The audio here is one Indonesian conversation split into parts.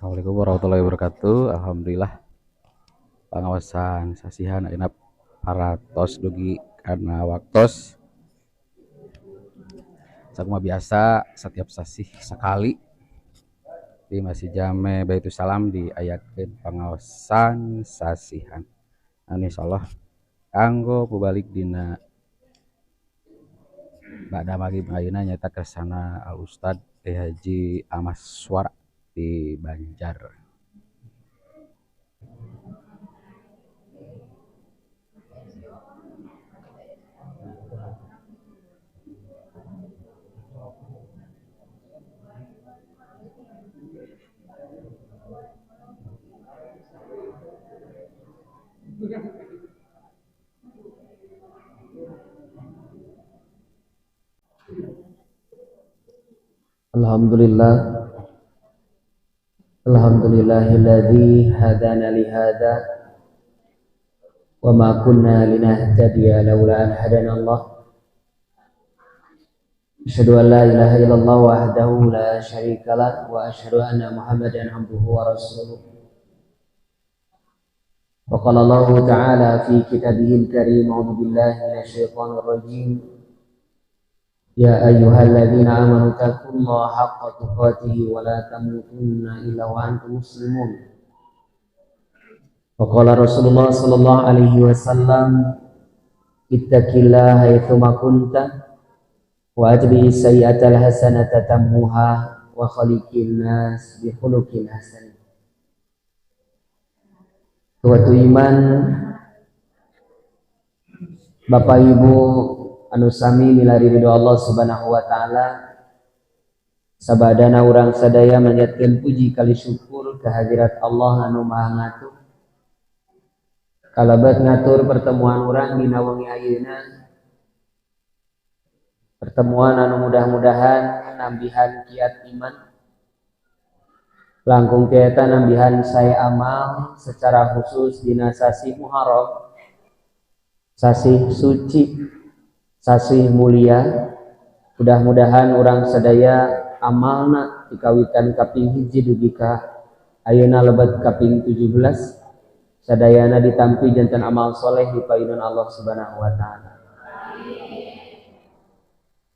Assalamualaikum warahmatullahi wabarakatuh. Alhamdulillah pengawasan sasihan ayeuna paratos dugi karena waktos sakuma biasa setiap sasih sekali di Masjid Jame Baitus Salam diayakeun pengawasan sasihan. Insyaallah kanggo pubalik dina ba'da maghrib ayeuna nyata kersana Al Ustad Haji Amas Suara di Banjar. Alhamdulillah, alhamdulillahilladzi hadana li hadza wa ma kunna linahtadiya laula an hadana Allah. Asyhadu an la ilaha illallah wahdahu la syarika lah wa asyhadu anna Muhammadan abduhu wa rasuluh. Wa qala Allah ta'ala fi kitabihil karim, a'udzu billahi minasyaitonir rajim. Ya ayyuhalladzina amanu taqullaha haqqa tuqatih wa la tamutunna illa wa antum muslimun. Wa qala Rasulullah sallallahu alaihi wasallam, ittaqillaha haitsu ma kunta wa atbi sayyi'atal hasanata tammuha wa khaliqin nas bi khuluqin hasan. Suatu iman, Bapak Ibu anu sami milari ridho Allah Subhanahu wa taala, sabadana urang sadaya manjatkeun puji kali syukur kehadirat Allah anu Maha Ngatur. Kalabat ngatur pertemuan urang dina wengi ayeuna, pertemuan anu mudah-mudahan nambihan kiat iman, langkung tieta nambihan saya amal secara khusus dina sasi Muharram, sasi suci, sasih mulia. Mudah-mudahan orang sadaya amalna dikawitan kaping hiji dugi ka ayeuna lebat kaping 17 sadayana ditampi janten amal soleh di painun Allah Subhanahu wa taala.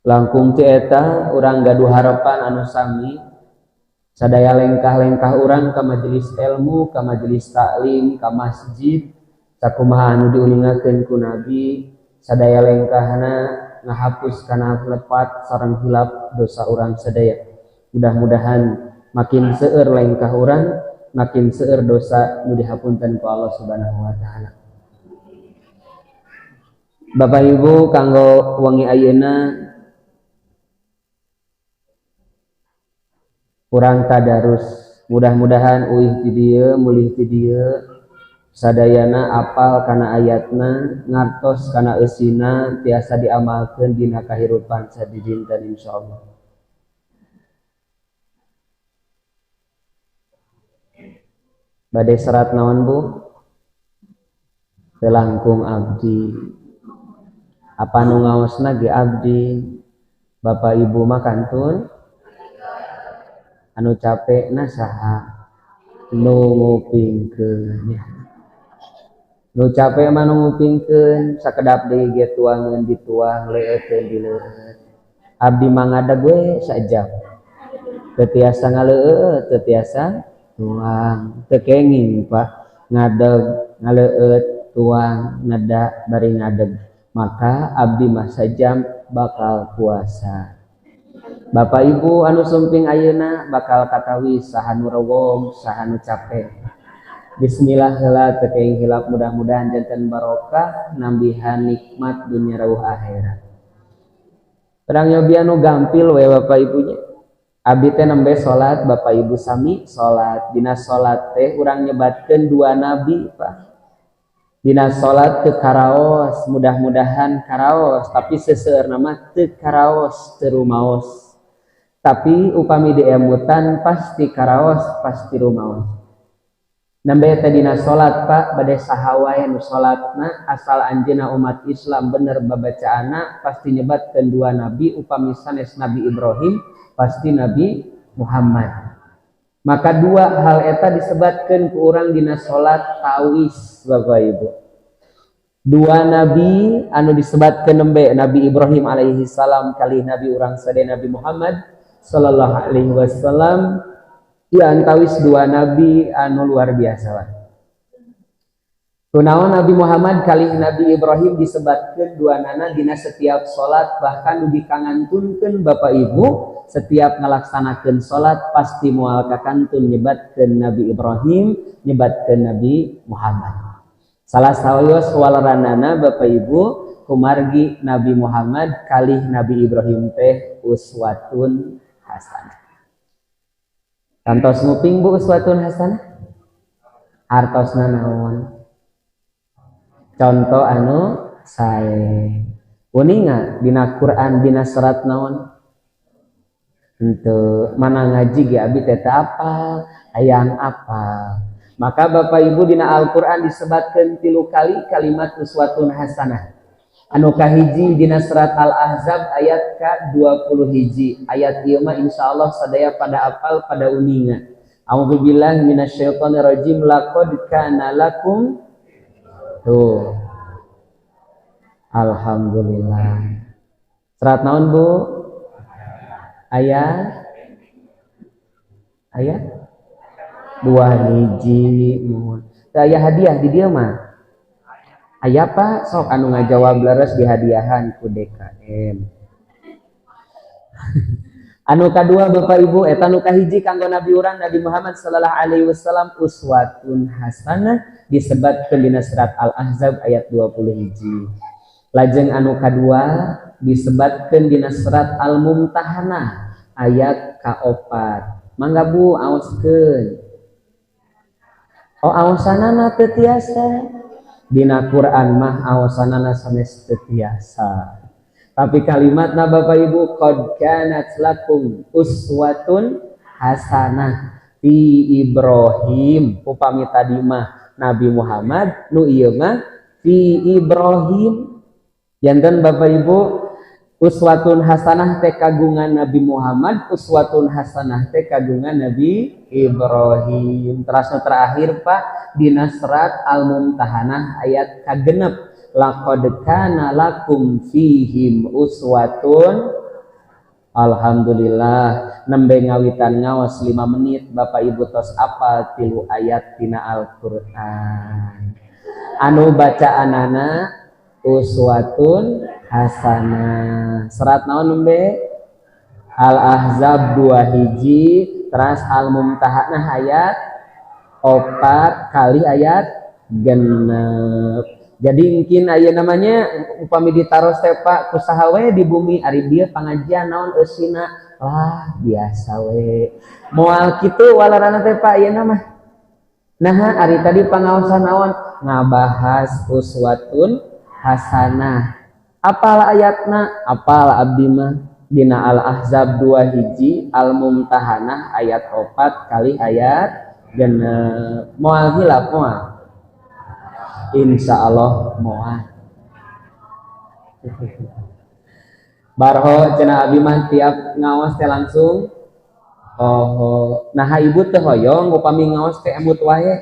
Langkung ti eta urang gaduh harapan anu sami sadaya lengkah-lengkah urang ka majelis ilmu, ka majelis taklim, ka masjid sakumaha anu diuningakeun ku Nabi, sadaya lengkahna ngahapus kana lepat sareng hilap dosa urang sadaya. Mudah-mudahan makin seueur lengkah urang, makin seueur dosa nu dihapunten ku Allah Subhanahu wa taala. Bapak Ibu kanggo wengi ayeuna urang tadarus, mudah-mudahan uih ti dieu mulih ti dieu sadayana apal kana ayatna, ngartos kana eusina tiasa diamalkeun dina kahirupan sadidinten insyaallah. Bade serat naon Bu? Telangkung abdi. Apa nu ngaosna ge abdi. Bapak Ibu mah kantun anu capekna saha? Nu ngupingkeun nya. Nu capek mah nu ngupingkeun, sakedap deui ge tuangeun dituang, leueutkeun dileueut. Abdi mah ngadeg we sajam. Teu tiasa ngaleueut, teu tiasa tuang. Teu kenging Pak, ngadeg, ngaleueut, tuang, nada bari ngadeg. Maka abdi mah sajam bakal puasa. Bapak Ibu anu sumping ayeuna bakal katawi saha nu rewong, saha nu capek. Bismillah heula teu keing hilap, mudah-mudahan janten barokah nambihan nikmat dunia rawuh akhirat. Pedang nyobian nu gampil we Bapak Ibunya. Abdi teh nembe salat, Bapak Ibu sami salat. Dina salat teh urang nyebatkeun dua nabi, Pak. Dina salat teu karaos, mudah-mudahan karaos, tapi seseueur nama teu karaos, teu rumaos. Tapi upami diemutan pasti karaos, pasti rumaos. Nembe teh dina salat Pak bade saha wae nu salatna asal anjeunna umat Islam bener babacaana pasti nyebatkeun dua nabi, upami sanes Nabi Ibrahim pasti Nabi Muhammad. Maka dua hal eta disebutkan ku urang dina salat tawis Bapak Ibu. Dua nabi anu disebutkan nembe Nabi Ibrahim alaihi salam kali nabi urang sade Nabi Muhammad sallallahu alaihi wasallam ya antawis dua nabi anu luar biasa. Kunaon Nabi Muhammad kali Nabi Ibrahim disebutkan dua nana dina setiap salat bahkan ugi kangantunkeun Bapak Ibu setiap ngalaksanakeun salat pasti moal kakantun nyebatkeun Nabi Ibrahim nyebatkeun Nabi Muhammad. Salah sawios walaranana Bapak Ibu kumargi Nabi Muhammad kalih Nabi Ibrahim teh uswatun hasanah. Kantos nguping Bu uswatun hasanah? Hartosna naon? Contoh anu sae. Uninga dina Quran dina surat naon? Henteu mana ngaji ge abi teh apal, hayang apal. Maka Bapak Ibu dina Al-Qur'an disebutkeun 3 kali kalimat uswatun hasanah. Anu kahiji dina surat Al-Ahzab ayat ka-20 hiji. Ayat ieu mah insyaallah sadaya pada apal pada uninga. A'udzubillahi minasyaitonir rajim laqad kana lakum tuh. Alhamdulillah. Surat naon Bu? Ayat 2 hiji mohon. Aya hadiah di dieu mah. Aya Pak sok anu ngajawab leres dihadiahan ku DKM. Anu kadua Bapak Ibu eta anu kahiji kanggo Nabi urang Nabi Muhammad sallallahu alaihi wasallam uswatun hasanah disebutkeun dina surat Al-Ahzab ayat 20 hiji. Lajeng anu kadua disebutkeun dina surat Al-Mumtahanah ayat ka-4. Mangga Bu aoskeun. Oh aosanana teu tiasa dina Quran mah aosanana sanes teu tiasa. Tapi kalimatna Bapak Ibu qad kanat lakum uswatun hasanah fi Ibrahim upami tadi mah Nabi Muhammad nu ieu mah fi Ibrahim. Janten Bapak Ibu uswatun hasanah teh kagungan Nabi Muhammad, uswatun hasanah teh kagungan Nabi Ibrahim. Terus terakhir Pak dina surat Al-Mumtahanah ayat kagenep laqad kana lakum fihim uswatun. Alhamdulillah nembe ngawitan ngaos 5 menit Bapak Ibu tos apal 3 ayat tina Al-Qur'an. Anu bacaanana uswatun hasanah. Serat naon nembe? Al-Ahzab 2 hiji, terus Al-Mumtahanah ayat 4 kali ayat genep. Jadi mungkin aya namanya upami ditaros teh Pak kusaha we di bumi ari dieu pangajian naon eusina lah biasa we. Moal kitu walarana teh Pak ieu mah. Nah ari tadi pangaosan naon ngabahas uswatun hasanah. Apal ayatna? Apal abdi mah dina Al-Ahzab 2 hiji, Al-Mumtahanah ayat 4 kali ayat genep. Moal hilap moal. Insyaallah moal. Barho cenah abdi mah tiap ngaos teh langsung nah ibu teh hoyong upami ngaos teh emut wae.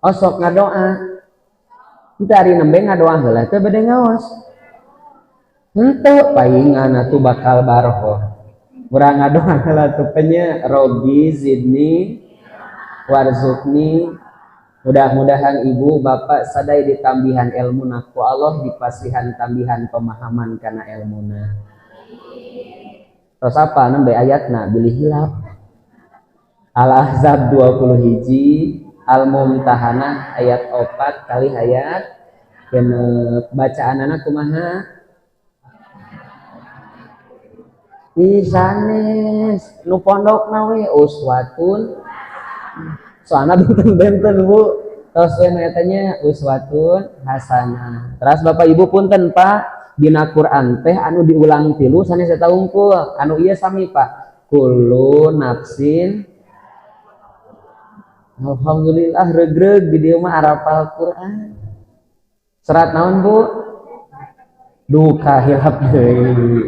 Sok ngadoa. Henteu ari nembe ngadoa heula teh bade ngaos. Henteu paingan atuh bakal barho. Urang ngadoa heula teh nya Robbi zidni warzuqni. Mudah-mudahan ibu bapak sadaya ditambihan ilmuna ku Allah dipasihan tambihan pemahaman kana ilmuna. Terus apa nembe ayatna bilih hilap. Al-Ahzab 20 hiji, Al-Mumtahanah ayat 4 kali ayat genep. Bacaanana kumaha? Isanes nu pondokna we uswatun. Soalnya benten-benten Bu. Terus tanya uswatun hasanah. Terus Bapak Ibu punten Pak dina Quran teh anu diulang 3 sanes eta unggul. Anu ieu sami Pak. Kullu nafsin. Alhamdulillah regreg di dieu mah arapal Quran. Serat naon Bu? Duka hilap deui.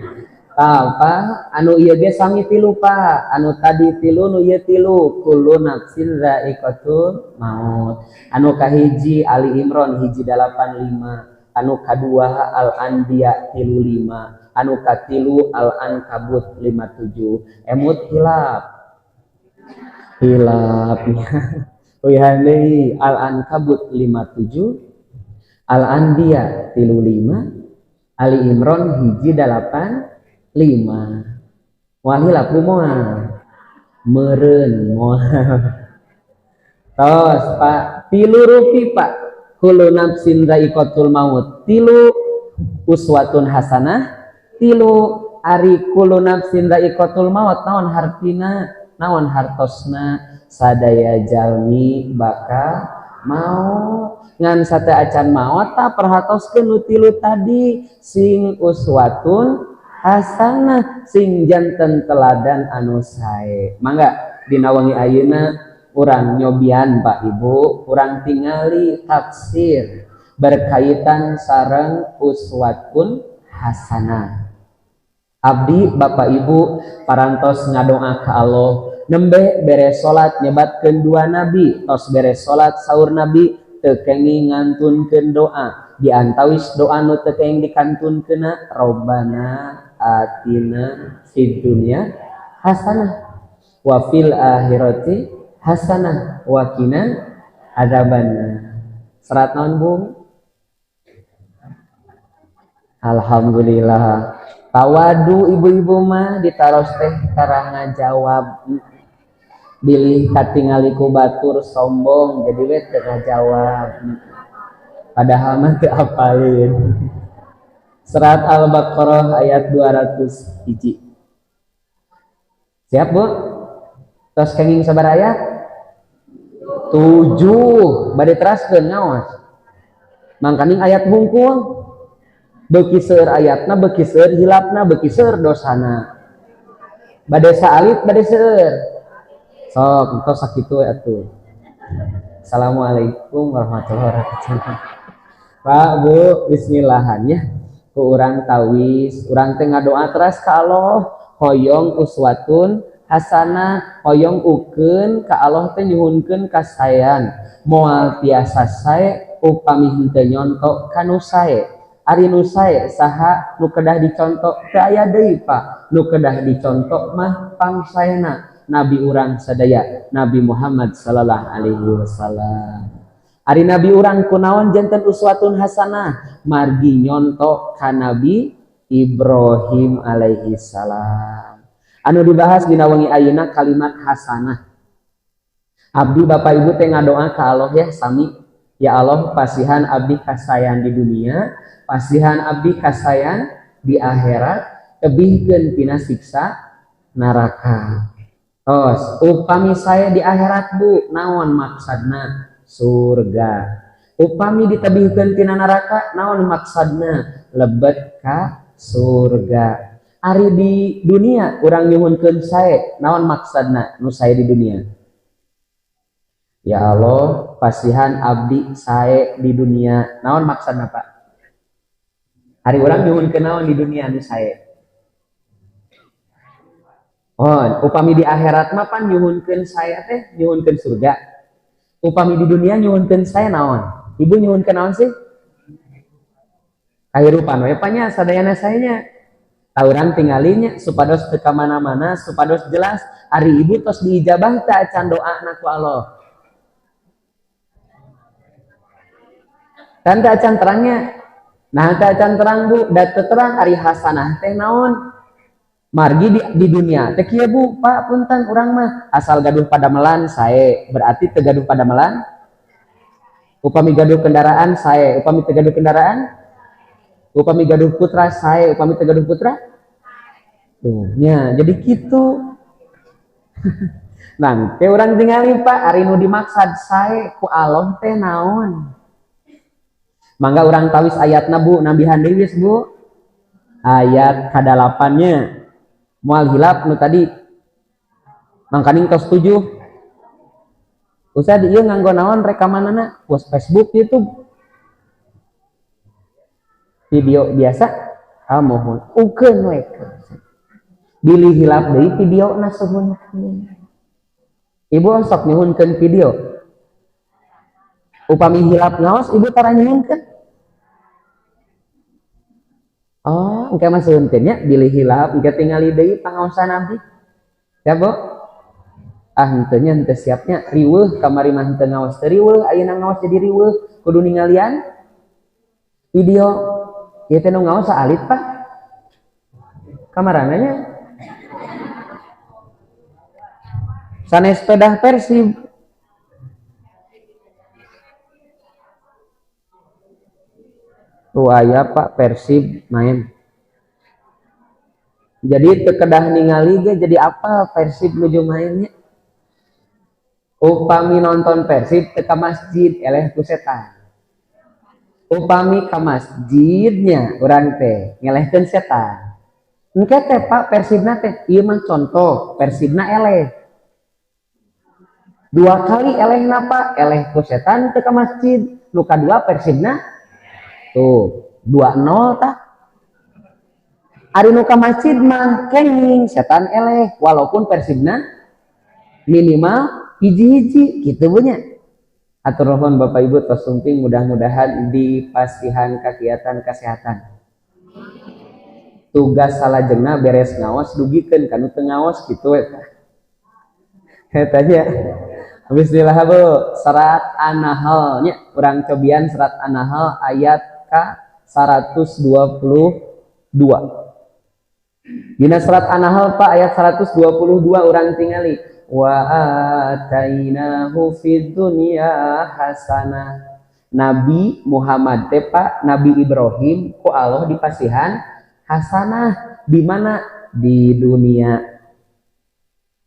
apa anu ieu ge sami tilu Pak, anu tadi tilu nu ieu tilu, kullu nafsin za'iqatul maut. Anu kahiji Ali Imran hiji 85, anu kadua Al Anbiya 35, anu katilu Al Ankabut 57. Emut hilapnya wihane Al Ankabut 57, Al Anbiya 35, Ali Imran hiji 85. Wahilap kumoal meureun moal. Tos Pak, tilu rupi Pak. Kullu nafsin dha'iqatul maut. Tilu uswatun hasanah. Tilu ari kullu nafsin dha'iqatul maut. Naon hartina, naon hartosna, sadaya jalmi bakal maut. Ngan sate acan maot ta perhatoskeun nu tilu tadi, sing uswatun hasanah, sing janten teladan anu sae. Mangga dina wengi ayeuna urang nyobian Pak Ibu, urang tingali tafsir berkaitan sareng uswatun hasanah. Abdi Bapak Ibu parantos ngadoa ka Allah, nembe beres salat nyebatkeun dua nabi, tos beres salat saur nabi teu kengi ngantunkeun doa. Di antawis doa nu teu kenging dikantunkeunna, Robbana atina fid dunya hasanah wa fil akhirati hasanah wa qina adzabannar. Serat naon Bung? Alhamdulillah. Tawadu ibu-ibu mah ditaros teh tara ngajawab. Bilih katingali ku batur sombong jadi we teu ngajawab. Padahal mah teu apalin. Serat Al-Baqarah ayat 200 hiji. Siap Bu? Tos kenging sabar ayat? 7. Bade teraskeun ngaos. Mangkaning ayat hungkul. Beuki seueur ayatna, beuki seueur hilapna, beuki seueur dosana. Bade saalit, bade seueur. Sok tos sakitu atuh. Assalamualaikum warahmatullahi wabarakatuh. Pak Bu, bismillahannya. Ku urang tawis, urang teh ngadoa teras ka Allah, hoyong uswatun hasanah, hoyong ukeun ka Allah teh nyuhunkeun kasayan, moal tiasa sae upami henteu nyonto ka nu sae. Ari nu sae saha nu kedah diconto teu aya deui Pak, nu kedah diconto mah pangsaena Nabi urang sadaya, Nabi Muhammad sallallahu alaihi wasallam. Ari Nabi urang kunaon janten uswatun hasanah, margi nyonto ka Nabi Ibrahim alaihi salam. Anu dibahas dina wengi ayeuna kalimat hasanah. Abdi Bapak Ibu teh ngadoa ka Allah ya sami, ya Allah pasihan abdi kasayan di dunia, pasihan abdi kasayan di akhirat, tebihkeun tina siksa neraka. Tos upami saya di akhirat Bu, naon maksudna? Surga. Upami ditebihkeun tina neraka, naon maksudna? Lebet ka surga. Ari di dunia urang nyuhunkeun sae, naon maksudna nu sae di dunia? Ya Allah, pasihan abdi sae di dunia. Naon maksudna Pak? Ari urang nyuhunkeun naon di dunia nu sae? Oh, upami di akhirat mah pan nyuhunkeun saya teh nyuhunkeun surga. Upami di dunia nyuhunkeun saya naon? Ibu nyuhunkeun naon sih? Kahirupan we panya sadayana sayanya. Tauran tingalinya supados teu ka mana-mana, supados jelas ari ibu tos diijabah teh acan doana ku Allah. Kan teh acan terangnya. Nah teh acan terang Bu, da teu terang ari hasanah teh naon? Margi di dunia teh kieu Bu, Pak punten urang mah asal gaduh padamelan sae, berarti teu gaduh padamelan. Upami gaduh kendaraan sae, upami teu gaduh kendaraan, upami gaduh putra sae, upami teu gaduh putra. Tuh nya jadi kitu. Nang teh urang tingali Pak, ari nu dimaksud sae ku Allah teh naon? Mangga urang tawis ayatna Bu, nambihan deui geus Bu. Ayat ka-8-nya. Moal hilap nu tadi mangkaning tos 7. Usah di ieu nganggo naon rekamanana? Post Facebook, YouTube. Video biasa. Mohon ukeun we. Bilih hilap deui video na suhunkeun. Ibu sok nyuhunkeun video. Upami hilap ngaos ibu tara nyuhunkeun. Oh, engke mah suhunkeun nya bilih hilap engke tingali deui pangaosan abdi. Ya, Bu. Ah henteu nya henteu siapnya riweuh kamari mah henteu ngaos teu riweuh ayeuna ngaos jadi riweuh kudu ningalian video. Ieu teh nu ngaos saalit Pak. Kamarana nya sanes pedah Persib. Aya Pak Persib main. Jadi tekedah ningali ge jadi apa Persib nuju mainnya. Upami nonton Persib teu ka masjid eleh ku setan. Upami ka masjidnya urang teh ngelehkeun setan. Engke teh Pak Persibna teh ieu mah contoh Persibna eleh. 2 kali elehna Pak, eleh ku setan teu ka masjid. Nu kadua Persibna tuh 2-0 tah. Ari nu ka masjid mah kenging setan eleh walaupun Persibna minimal hiji-hiji kitu nya. Atur nuhun Bapak Ibu tos sumping mudah-mudahan dipasihan kegiatan kesehatan. Tugas salajengna beres ngaos dugikeun kanu teu ngaos kitu eta. Eta nya. Bismillah Bu, serat An-Nahl nya urang cobian serat An-Nahl ayat ka 122. Dina surat An-Nahl Pak ayat 122 urang tingali wa atainahu fid dunya hasanah. Nabi Muhammad teh Pak, Nabi Ibrahim ku Allah dipasihan hasanah di mana di dunia.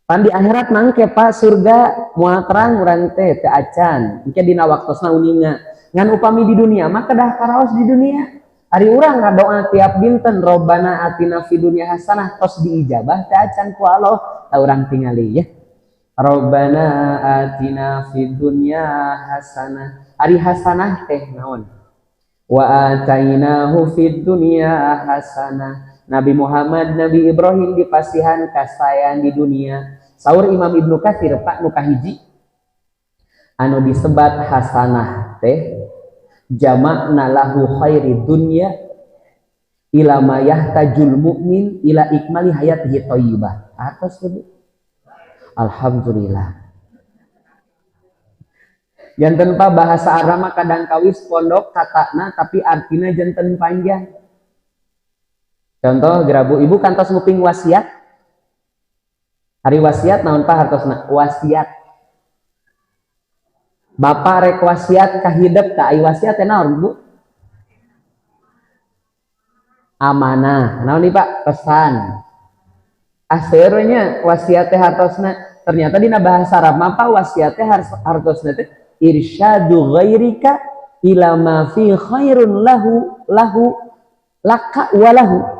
Pan di akhirat mangke Pak surga moal terang urang teh teu acan. Engke dina waktosna uninga. Ngan upami di dunia mah kedah karaos di dunia. Ari urang ngadoa tiap dinten Robbana atina fid dunya hasanah tos diijabah teu acan ku Allah. Ta urang tingali ya. Robbana atina fid dunya hasanah. Ari hasanah teh naon? Wa atainahu fid dunya hasanah. Nabi Muhammad, Nabi Ibrahim dipasihan kasayan di dunia. Saur Imam Ibnu Katsir Pak nu kahiji anu disebat hasanah teh jamakna lahu khairi dunya ila ma yahtajul mu'min ila ikmali hayatihi thayyibah. Atas tadi alhamdulillah. Janten Pak bahasa Arab mah kadang kawis pondok katana tapi artina janten panjang. Contoh gerabu ibu kantos nguping wasiat. Hari wasiat naon Pak hartosna? Wasiat. Bapak rek wasiat ka hidup ka ai wasiat teh naon Bu? Amanah. Naon nih Pak? Pesan. Aseurnya wasiat teh hartosna ternyata dina bahasa Arab mah Pak wasiat teh hartosna teh irsyadu ghairika ila ma fi khairun lahu laka walahu.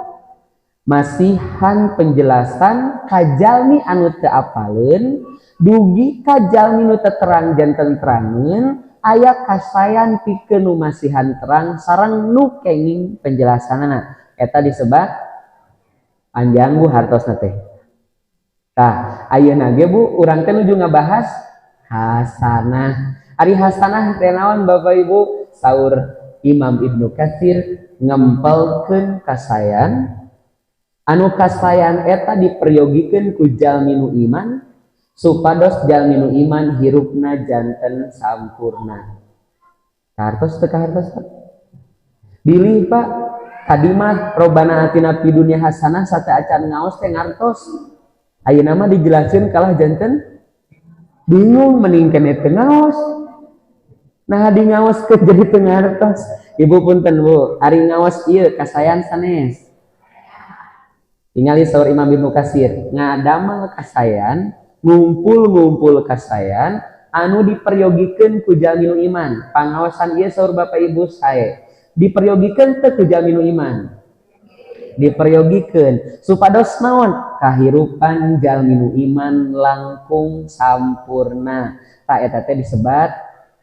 Masihan penjelasan kajalmi anu teu apaleun dugi kajalmi nu teu terang janten terangeun aya kasayan pikeun nu masihan terang sareng nu kenging penjelasanana eta disebat panjang Bu hartosna teh. Tah ayeuna ge Bu urang teh nuju ngabahas hasanah. Ari hasanah teh naon Bapak Ibu? Saur Imam Ibnu Katsir ngempelkeun kasayan anu kasayan eta diperyogikeun ku jalmi nu iman supados jalmi nu iman hirupna janten sampurna. Hartos teu hartos bilih Pak tadi mah Robbana atina fid dunya hasanah sate acan ngaos teh ngartos ayeuna mah dijelaskeun kalah janten bingung mending keneh teu ngaos. Nah di ngaos ke jadi teu ngartos. Ibu punten Bu ari ngaos ieu kasayan sanes tingali saur Imam Ibnu Katsir ngadamel kasayan ngumpul kasayan anu diperyogikeun ku jalmi nu iman. Pangaosan ieu saur Bapak Ibu sae diperyogikeun teu ku jalmi nu iman diperyogikeun supados naon kahirupan jalmi nu iman langkung sampurna. Ta eta teh disebat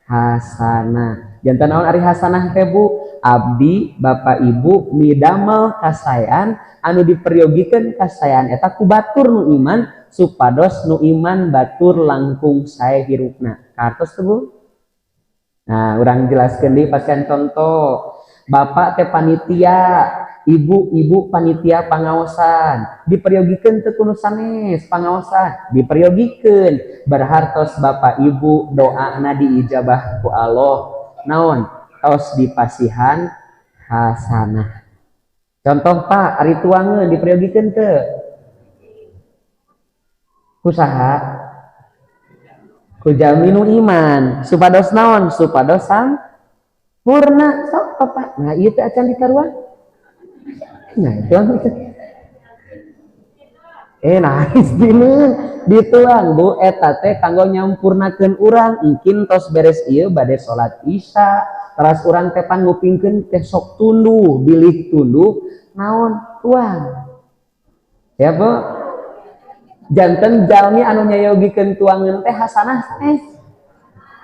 hasanah. Janten naon ari hasanah teh Bu? abdi bapak ibu midamel kasayan anu diperyogikan kasayan eta ku batur nu iman supados nu iman batur langkung sae hirupna kartos teu Bu. Nah urang jelaskeun deui pasien contoh bapak teh panitia ibu panitia pangaosan diperyogikan teu kudu sanes pangaosan diperyogikan berhartos bapak ibu doana diijabah ku Allah naon tos dipasihan hasanah. Contoh Pak ari tuangeun diperyogikan teu kusaha ku jalmi nu iman supados naon supados sampurna sok Pak. Nah ieu teh acan ditaruhan. Nah itu nice dituang Bu eta teh kanggo nyampurnakeun urang engkin tos beres ieu bade salat isya teras urang teh pangupingkeun teh sok tunduh bilih tunduh naon tuang ya Bu janten jalmi anu nyayogikeun tuangeun teh hasanah teh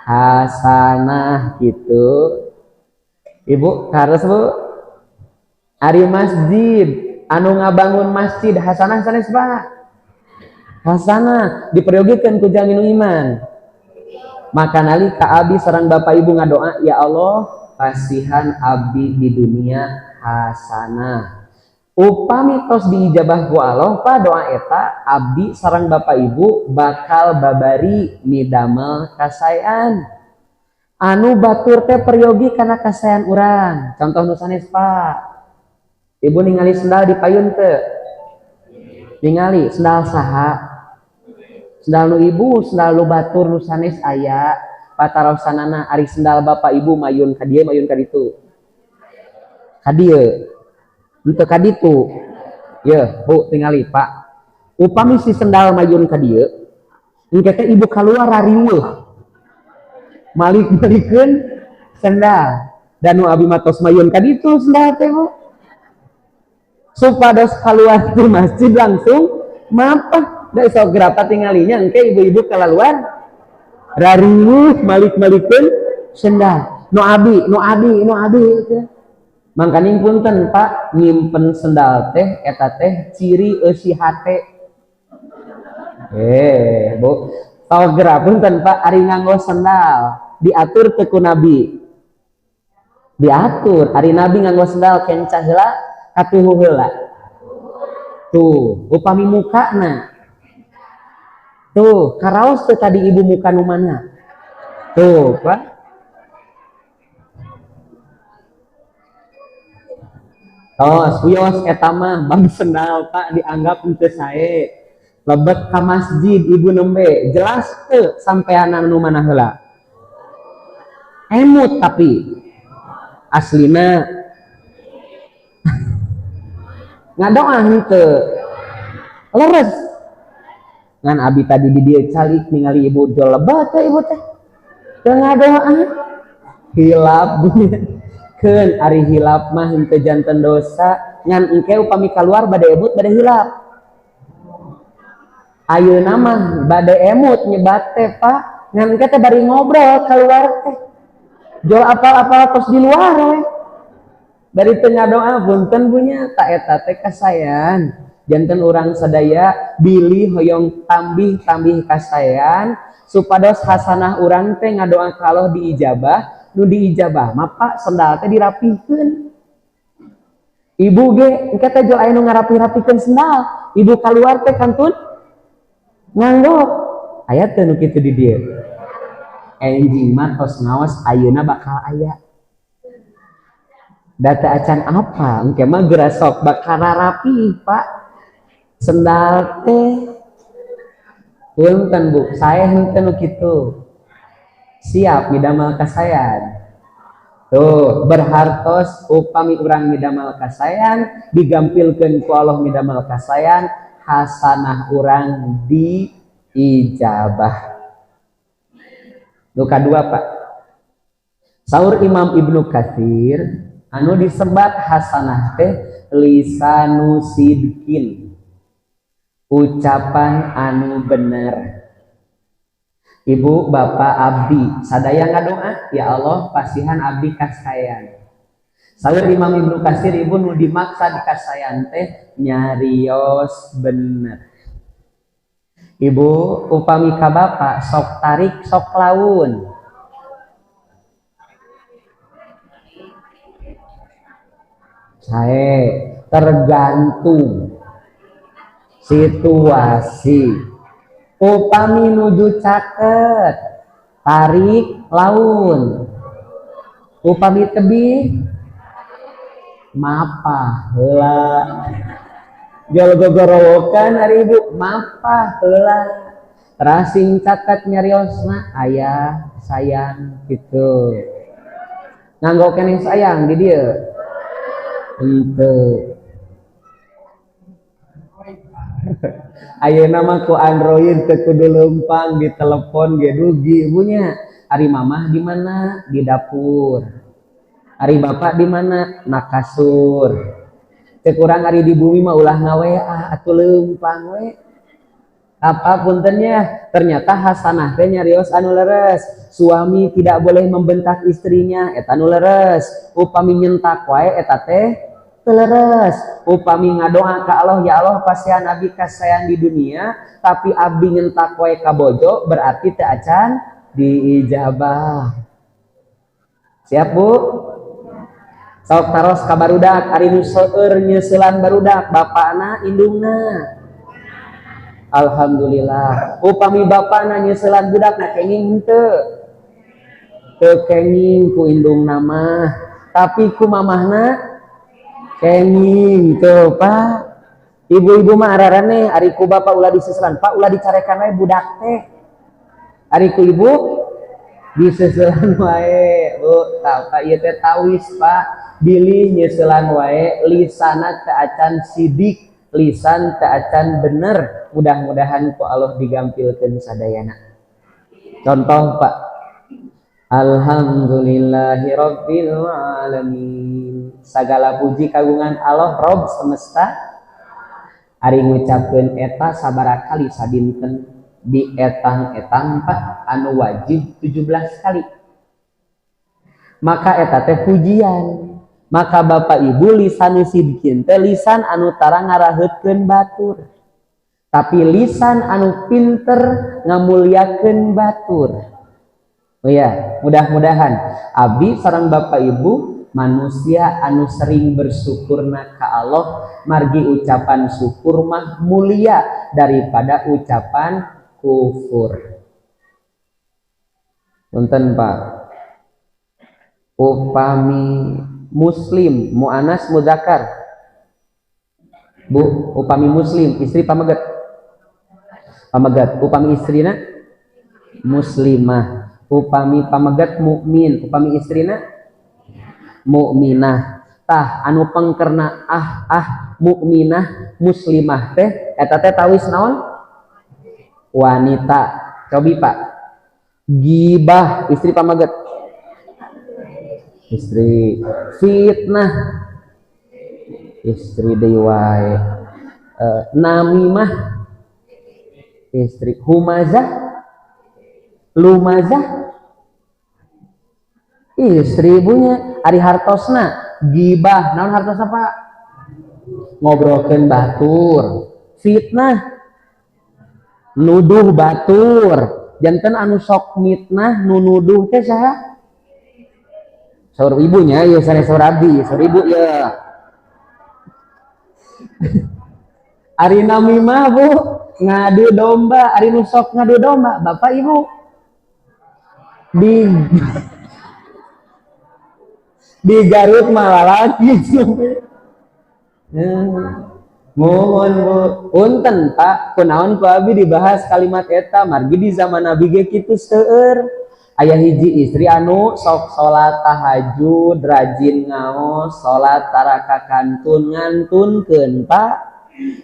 hasanah gitu Ibu harus Bu ari masjid anu ngabangun masjid hasanah sanes Pak hasanah diperyogikan ku jalmi nu iman maka nalika abdi sareng bapak ibu ngadoa ya Allah pasihan abdi di dunia hasanah upami tos diijabah ku Allah Pak doa eta abdi sareng bapak ibu bakal babari midamel kasayan anu batur teh peryogi kana kasayan urang contoh nu sanes Pak Ibu ningali sendal di payun teu? Ningali sendal saha? Sendal nu ibu, sendal nu batur nu sanes aya patarosanana ari sendal bapak ibu mayun ka dieu mayun ka ditu. Ka dieu. Henteu ka ditu. Ye, Bu tingali Pak. Upami si sendal mayun ka dieu, engke teh ibu kaluar rariweuh. Malik-malikeun sendal. Dan nu abi matos mayun ka ditu sendal teh Bu. Supados keluar di masjid langsung mapah da sok gerapa tinggalinya engke ibu-ibu keluar rariweuh malik-malikeun sendal nu abi mangkaning punten Pak nyimpen sendal teh eta teh ciri eusi hate Bu sok gerapa punten Pak ari nganggo sendal diatur teu ku nabi diatur ari nabi nganggo sendal kencah heula katuhu heula tuh upami mukana tuh karaos teh tadi ibu muka nu mana tuh Pak tos wios eta mah bang sendal Pak dianggap henteu sae lebet ka masjid ibu nembe jelas teu sampean nu mana heula emut tapi aslina ngadoa henteu leres ngan abi tadi di dieu calik ningali ibu jol lebat teh ibu teh teu ngadoa hilap keun ari hilap mah henteu janten dosa ngan engke upami kaluar bade emut bade hilap ayeuna mah bade emut nyebat teh Pak ngan engke teh bari ngobrol keluar teh jol apal-apal tos di luar we dari tengah doa punten punya tak eta teh kasayan janten urang sadaya bilih hoyong tambih kasayan supados hasanah urang teh ngadoa ka Allah diijabah nu diijabah mah Pak sendal teh dirapihkeun ibu ge engke teh jol aya nu ngarapi-rapikeun sendal ibu kaluar teh kantun nganggo aya teu nu kitu di dieu enjing mah tos ngaos ayeuna bakal aya data acan apa engke mah geura sok bakal rapi Pak sendal teh punten Bu saya henteu nu kitu siap midamel kasayan tuh berhartos upami urang midamel kasayan digampilkeun ku Allah midamel kasayan hasanah urang diijabah nu kadua Pak saur Imam Ibnu Katsir anu disebat hasanah teh lisanu sidkin ucapan anu bener ibu bapak abdi sadaya ngadoa ya Allah pasihan abdi kasayan Saur Imam Ibnu Katsir ibu nu dimaksa dikasayan teh nyarios bener. Ibu upami ka bapak sok tarik sok laun. Saya tergantung situasi. Upami nuju caket tarik laun. Upami tebih mapa heula. Jol gogorowokan hari ibu mapa heula. Terasing caket nyariosna ayah sayang gitu. Nganggo keneh sayang di dieu. Henteu. Ayeuna mah ku Android teu kudu leumpang di telepon ge dugi ibunya. Ari mamah di mana? Di dapur. Ari bapak di mana? Na kasur. Teu kurang ari di bumi mah ulah ngaWA atuh leumpang we. Apa puntennya? Ternyata hasanah teh nyarios anu leres. Suami tidak boleh membentak istrinya eta anu leres. Upami nyentak wae eta teh teu leres. Upami ngadoa ka Allah, ya Allah pasihan abdi kasayan di dunia, tapi abdi nyentak wae ka bojo berarti teu acan diijabah. Siap Bu? Sok taros ka barudak ari nu seueur nyeuselan barudak bapakna indungna. Alhamdulillah. Upami bapakna nyeuselan budak na kenging henteu. Teu kenging ku indungna mah, tapi ku mamahna kenging teu Pak. Ibu-ibu mah araraneh ari ku bapak ulah diseuselan, Pak ulah dicarekan wae budak teh. Ari ku ibu diseuselan wae. Bu, tah Pak ieu teh tawis Pak. Bilih nyeuselan wae lisana teu acan sidik, lisan teu acan bener. Mudah-mudahan ku Allah digampilkeun sadayana. Contoh Pak. Alhamdulillahirabbil alamin. Sagala puji kagungan Allah Rob semesta. Ari ngucapkeun eta sabaraha kali sadinten di etang-etang Pak anu wajib 17 kali. Maka eta teh pujian. Maka Bapak Ibu lisan sidkin teh lisan anu tara ngaraheutkeun batur. Tapi lisan anu pinter ngamulyakeun batur. Oh ya, mudah-mudahan abdi sareng Bapak Ibu manusia anu sering bersyukurna ka Allah, margi ucapan syukur mah mulia daripada ucapan kufur. Punten Pak. Upami muslim muannas muzakkar. Bu, upami muslim istri pamegat. Pamegat, upami istrina muslimah. Upami pamegat mukmin, upami istrina mukminah. Tah anu pengkerna mukminah muslimah teh eta teh tawis naon? Wanita. Cobi Pak. Gibah istri pamegat. Istri. Fitnah istri deui wae. Namimah istri. Humazah lumazah istri ibunya. Ari hartosna gibah naon hartosna Pak? Ngobrolkeun batur. Fitnah nuduh batur. Janten anu sok mitnah nu nuduh teh saha? Saur ibunya ya sare saur abdi, saur ibu ya. Ari namimah Bu ngadu domba, ari nu sok ngadu domba Bapak Ibu di Garut malah lagi. Mohon Bu, punten Pak, kunaon ku abi dibahas kalimat eta margi di zaman Nabi ge kitu seueur. Aya hiji istri anu sok salat tahajud, rajin ngaos, salat taraka kantun ngantunkeun Pak.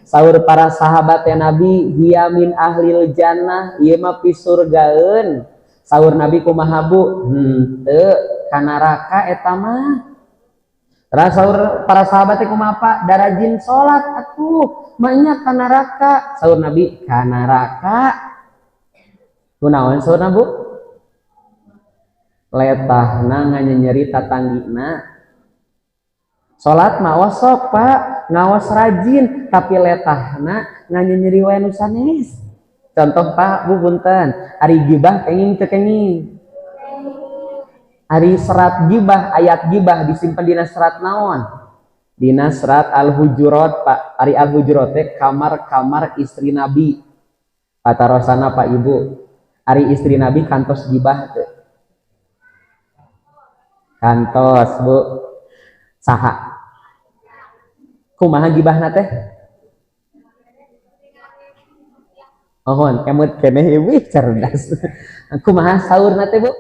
Saur para sahabat Nabi, hiya min ahlil jannah, ieu mah pisurgaeun. Saur Nabi kumaha Bu? Henteu ka neraka eta mah. Terus saur para sahabat teh kumaha Pak? Da rajin salat atuh, manya ka neraka. Saur Nabi ka neraka. Kunaon saurna Bu? Letahna nganyeri tatanggina. Salat mah osok Pak, ngawas rajin, tapi letahna nganyeri wae nu sanes. Contoh Pak, Bu punten, ari gibah kenging teu kenging. Ari serat gibah, ayat gibah disimpan dina serat naon? Dina serat Al-Hujurat Pak. Ari Al-Hujurat teh kamar-kamar istri Nabi. Patarosana Pak Ibu, ari istri Nabi kantos gibah teh. Kantos Bu. Saha? Kumaha gibahna teh? Ohon, emut keneh ieu cerdas. Kumaha saurna teh Bu?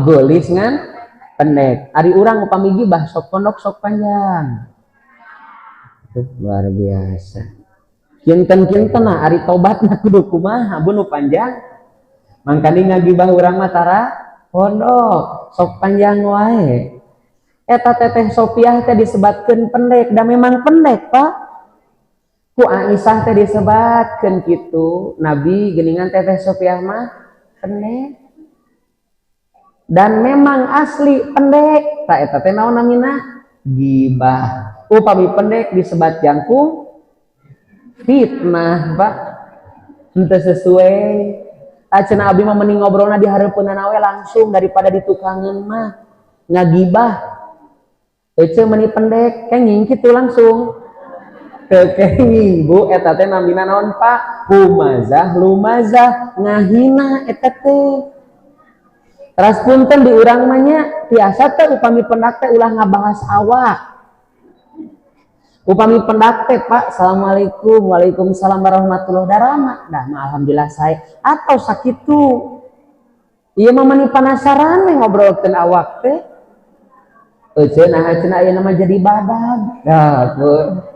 Geulis ngan pendek. Ari urang upami gibah sok pondok sok panjang. Luar biasa. Kinten-kinten nah ari tobatna kudu kumaha bu nu panjang. Mangkali ngagibah urang mah tara pondok sok panjang wae. Eta teteh Sopiah teh disebatkeun pendek dan memang pendek Pak. Ku Aisyah teh disebatkeun kitu, Nabi geuningan teteh Sopiah mah pendek. Dan memang asli pendek. Ta eta teh naon namina? Gibah. Upami pendek disebat jangkung fitnah Pak. Henteu sesuai. Aceuna abdi mah mending ngobrolna di hareupeunana we langsung daripada di tukangeun mah ngagibah. Ece meni pendek kenging kitu langsung kenging Bu eta teh namina naon Pak? Humazah lumazah ngahina eta teh. Teras punten di urang mah nya tiasa teh upami pendak teh ulah ngabahas awak. Upami pendak teh Pak, assalamualaikum, waalaikumsalam warahmatullahi wabarakatuh. Dah mah alhamdulillah saya atau sakitu. Ieu mah meni panasaran we ngobrolkeun awak teh. Cenah aya nama jadi badag. Dah pun.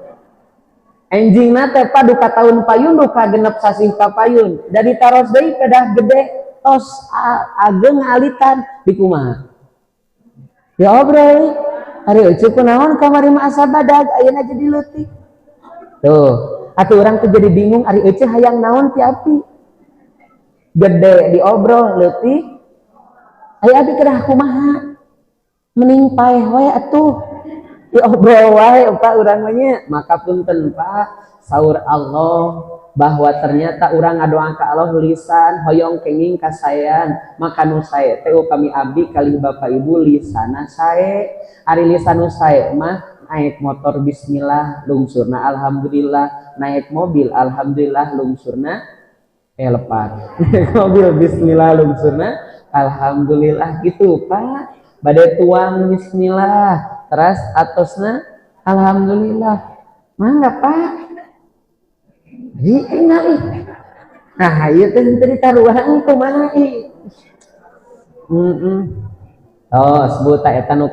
Enjingna teh Pak duka tahun payun duka genep sasih ka payun. Dari taros deui kedah gede tos ageng alitan di kumaha. Ya obrol. Ari eueuh kunaon kamari mah asa badag ayeuna jadi leutik. Tuh, atuh urang teh jadi bingung ari eueuh hayang naon ti api. Gede diobrol leutik. Aya abi kedah kumaha? Mending paeh wae atuh diobrol wae Pak urang mah nya. Maka punten Pak, saur Allah bahwa ternyata urang ngadoa ka Allah lisan hoyong kenging kasayan. Maka nu sae teh upami abdi kali Bapak Ibu lisana sae. Ari lisan nu sae mah naik motor bismillah lungsurna alhamdulillah, naik mobil alhamdulillah lungsurna lepat. Naik mobil bismillah lungsurna alhamdulillah gitu Pak. Bade tuang bismillah teras atosna alhamdulillah mangga Pak enak ih. Nah ieu teh teu ditaruhan kumaha ih. Tos bu ta eta nu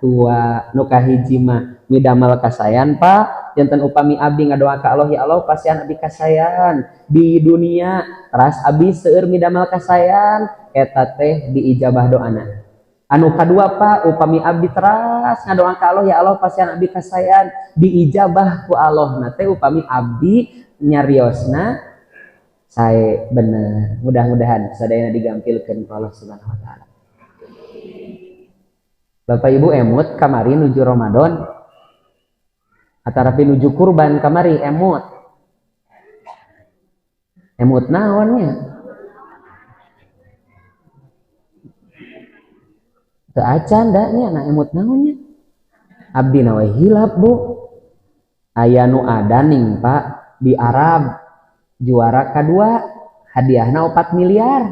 tua nu kahiji mah midamel kasayan Pak. Janten upami abdi ngadoa ka Allah ya Allah pasian abdi kasayan di dunia teras abdi seueur midamel kasayan eta teh diijabah doana. Anu kadua Pak, upami abdi teras ngadoa ka Allah ya Allah pasian abdi kasayan diijabah ku Allah na teh upami abdi nyariosna sae bener. Mudah-mudahan sadayana digampilkeun ku Allah Subhanahu wa taala. Bapak Ibu emut kamari nuju Ramadan atarapi nuju kurban kamari emut. Emut naonnya? Teu acan da nya na emut naonnya. Abdi na we hilap Bu. Aya nu adaning Pak di Arab juara kedua hadiahna 4 miliar.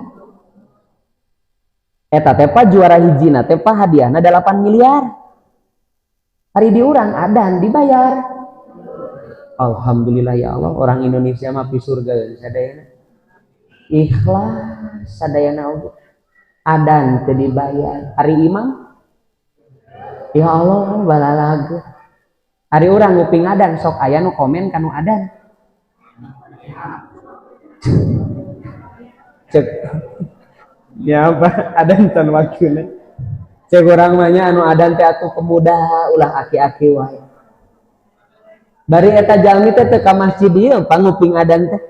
Eta teh Pak juara hijina teh Pak hadiahna 8 miliar. Hari di urang adan dibayar. Alhamdulillah ya Allah orang Indonesia mah pi surga sadayana. Ikhlas sadayana oge. Adan teu dibayar. Ari imam ya Allah balalaga. Ari urang nguping adan sok aya nu komen ka nu adan. Cek ya apa adan tan wakilna. Cek urang mah nya anu adan teh atuh pemuda ulah aki-aki wae. Bari eta jalmi teh teu ka masjid ieu panguping adan teh.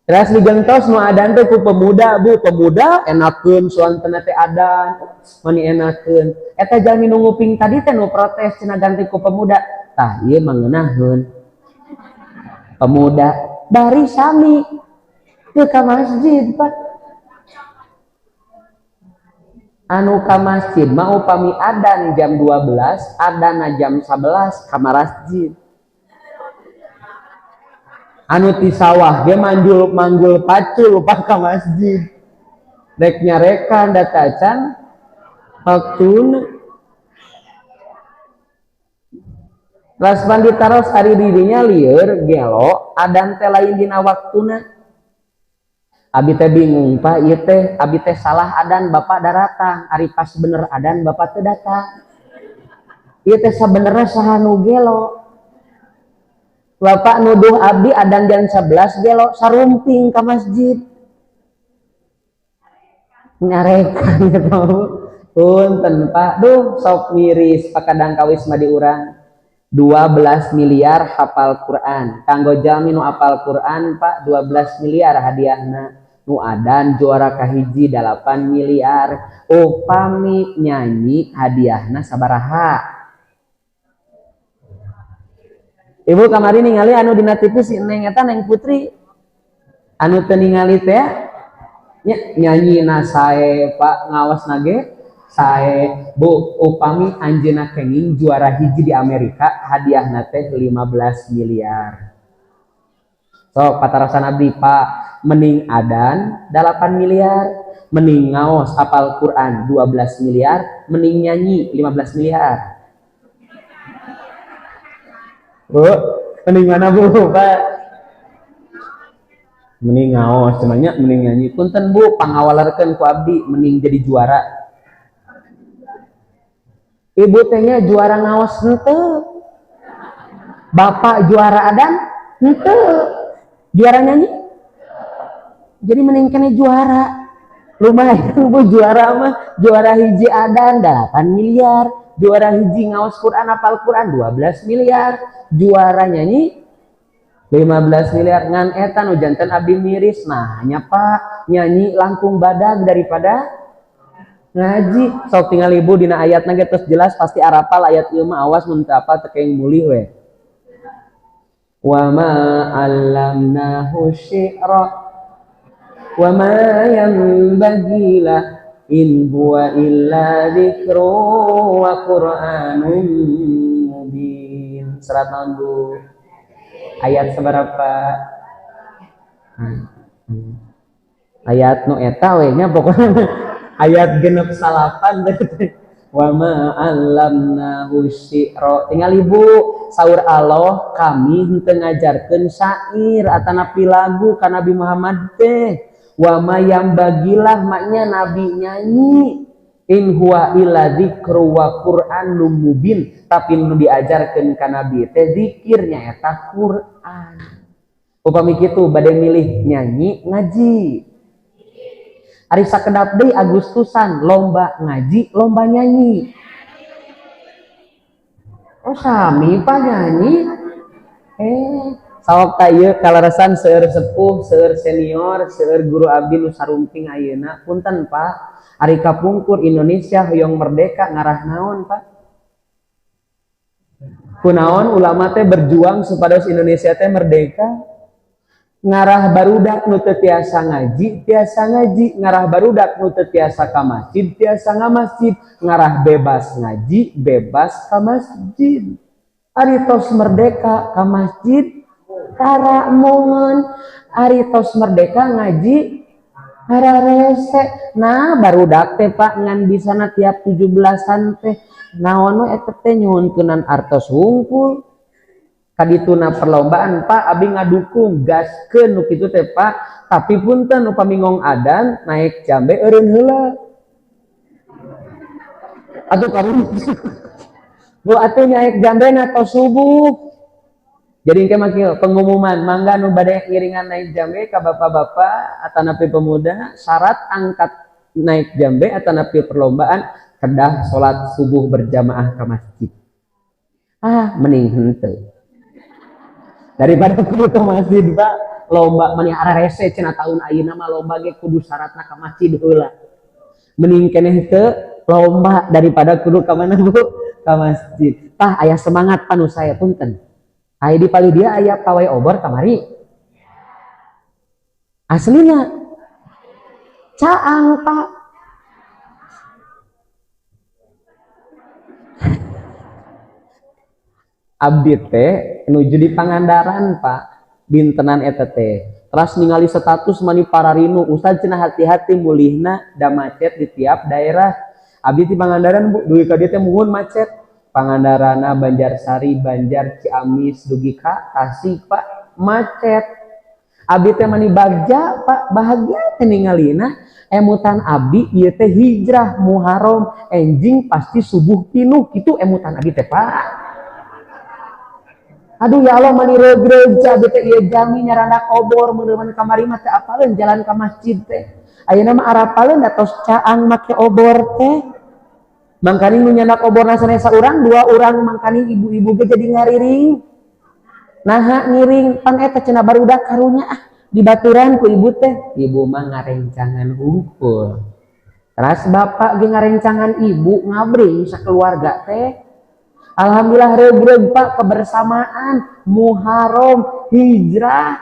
Terus digengtos nu adan teh ku pemuda, Bu. Pemuda enakeun suantana teh adan, mani enakeun. Eta jalmi nu nguping tadi teh nu protes cenah ganti ku pemuda. Tah ieu mah ngeunaheun. Pemuda bari sami teu ka masjid, Pak. Anu ka masjid mah upami adan jam 12, adana jam 11 ka masjid. Anu ti sawah ge manggul pacul lupa ka masjid. Rek nyarekan datacan waktuna. Rasman ditaros ari dirinya lieur gelo adan teh lain dina waktuna. Abi teh bingung, Pak, ieu teh abi teh salah adan Bapak daratang, ari pas bener adan Bapak teh datang. Ieu teh sabenerna saha nu gelo? Bapak nuduh abdi adan jam 11 gelo sarumping ke masjid. Nyarekan gitu. Punten Pak, duh sok miris pakadang kawis madi urang. 12 miliar hafal Quran. Kanggo jalmi nu hafal Quran Pak 12 miliar hadiahna. Nu adan juara kahiji 8 miliar. Upami nyanyi hadiahna sabaraha? Ibu kamari ningali anu dina TV si Neng eta Neng Putri anu teu ningali teh nyanyi na sae Pak ngawas nage sae Bu upami anjeunna kenging juara hiji di Amerika hadiahna teh 15 miliar. So patarasan abdi Pak mending adan 8 miliar, mending ngaos hafal Quran 12 miliar, mending nyanyi 15 miliar. Bu, mending mana Bu, Pak? Mending ngaos, cenanya mending nyanyi. Punten Bu, pangawalarkeun ku abdi, mending jadi juara. Ibu tehnya juara ngaos henteu. Bapak juara adan henteu. Juara nyanyi? Jadi mending kene juara. Lumayan Bu juara mah, juara hiji adan 8 miliar. Juara hiji ngaos Quran hafal Quran 12 miliar, juara nyanyi 15 miliar. Ngan eta nu janten abdi miris. Nah nya Pak nyanyi langkung badag daripada ngaji. Sok tinggal ibu dina ayatna ge terus jelas pasti arapal ayat ieu mah awas mun teu apal teu kenging mulih we. Wa ma 'allamnahu syi'ra wa ma yanbaghi lah in huwa illa dzikru wa qur'anun mubin. Surat naon Bu? Ayat seberapa? Ayat nu eta we nya pokona ayat genep salapan teh. Wa ma 'allamnahu syi'ra. Tinggal Ibu saur Allah kami henteu ngajarkeun syair atanapi lagu ka Nabi Muhammad teh. Wa mayam bagilah maknya nabi nyanyi in huwa illa dzikru wa qur'anun mubin, tapi nu diajarkeun ka nabi teh zikirnya eta Quran. Upami kitu bade milih nyanyi ngaji. Ari sakedap deui Agustusan lomba ngaji lomba nyanyi. Oh sami Pak nyanyi. Sawak ieu kalaresan seueur sepuh, seueur senior, seueur guru abdi nu sarumping ayeuna. Punten Pak, ari kapungkur Indonesia hoyong merdeka ngarah naon Pak? Kunaon ulama teh berjuang supados Indonesia teh merdeka? Ngarah barudak nu teu tiasa ngaji, tiasa ngaji, ngarah barudak nu teu tiasa ka masjid, tiasa ka masjid, ngarah bebas ngaji, bebas ka masjid. Ari tos merdeka ka masjid tara mohon, ari tos merdeka ngaji hararese. Nah barudak teh Pak ngan bisana tiap 17-an teh naon we eta teh nyuhunkeun artos hungkul kadituna perlombaan Pak abi ngadukung gaskeun nu kitu teh Pak. Tapi punten upami ngong adan naik jambe eureun heula atuh kamu Bu atuh naik jambe na tos subuh. Jadi engke mah pengumuman mangga nu bade ngiringan naik jambe ka bapak-bapak atanapi pemuda syarat angkat naik jambe atanapi perlombaan kedah salat subuh berjamaah ke masjid. Mending henteu. Daripada kudu ke masjid Pak lomba meni ararese cenah taun ayeuna mah lomba ge kudu syaratna ka masjid heula. Mending keneh teu lomba daripada kudu ka mana Bu? Ka masjid. Tah aya semangat panu saya punten. Aya di pali dia aya pawai obor kamari. Aslina caang Pak. Abdi teh nuju di Pangandaran Pak. Dintenan eta teh. Teras ningali status mani pararinu, Ustaz cenah hati-hati mulihna da macet di tiap daerah. Abdi di Pangandaran Bu, dugi ka dieu teh muhun macet. Pangandarana, Banjarsari, Banjar, Ciamis, dugi ka Tasik Pak, macet. Abdi teh mani bagja Pak, bahagia teh ningalina emutan abdi ieu teh hijrah Muharram, enjing pasti subuh pinuh kitu emutan abdi teh Pak. Aduh ya Allah mani regreg abdi teh ieu jami nyarana obor mun kamari mah teh apaleun jalan ka masjid teh. Ayeuna mah arapaleun da tos caang make obor teh. Mangkani nu nyandak oborna sanesah urang, 2 urang mangkani ibu-ibu ge jadi ngariring. Naha ngiring pan eta cenah barudak karunya dibaturan ku ibu teh. Ibu mah ngarencangan hungkul. Teras bapak ge ngarencangan ibu ngabring sakeluarga teh. Alhamdulillah regreg Pak kebersamaan Muharram hijrah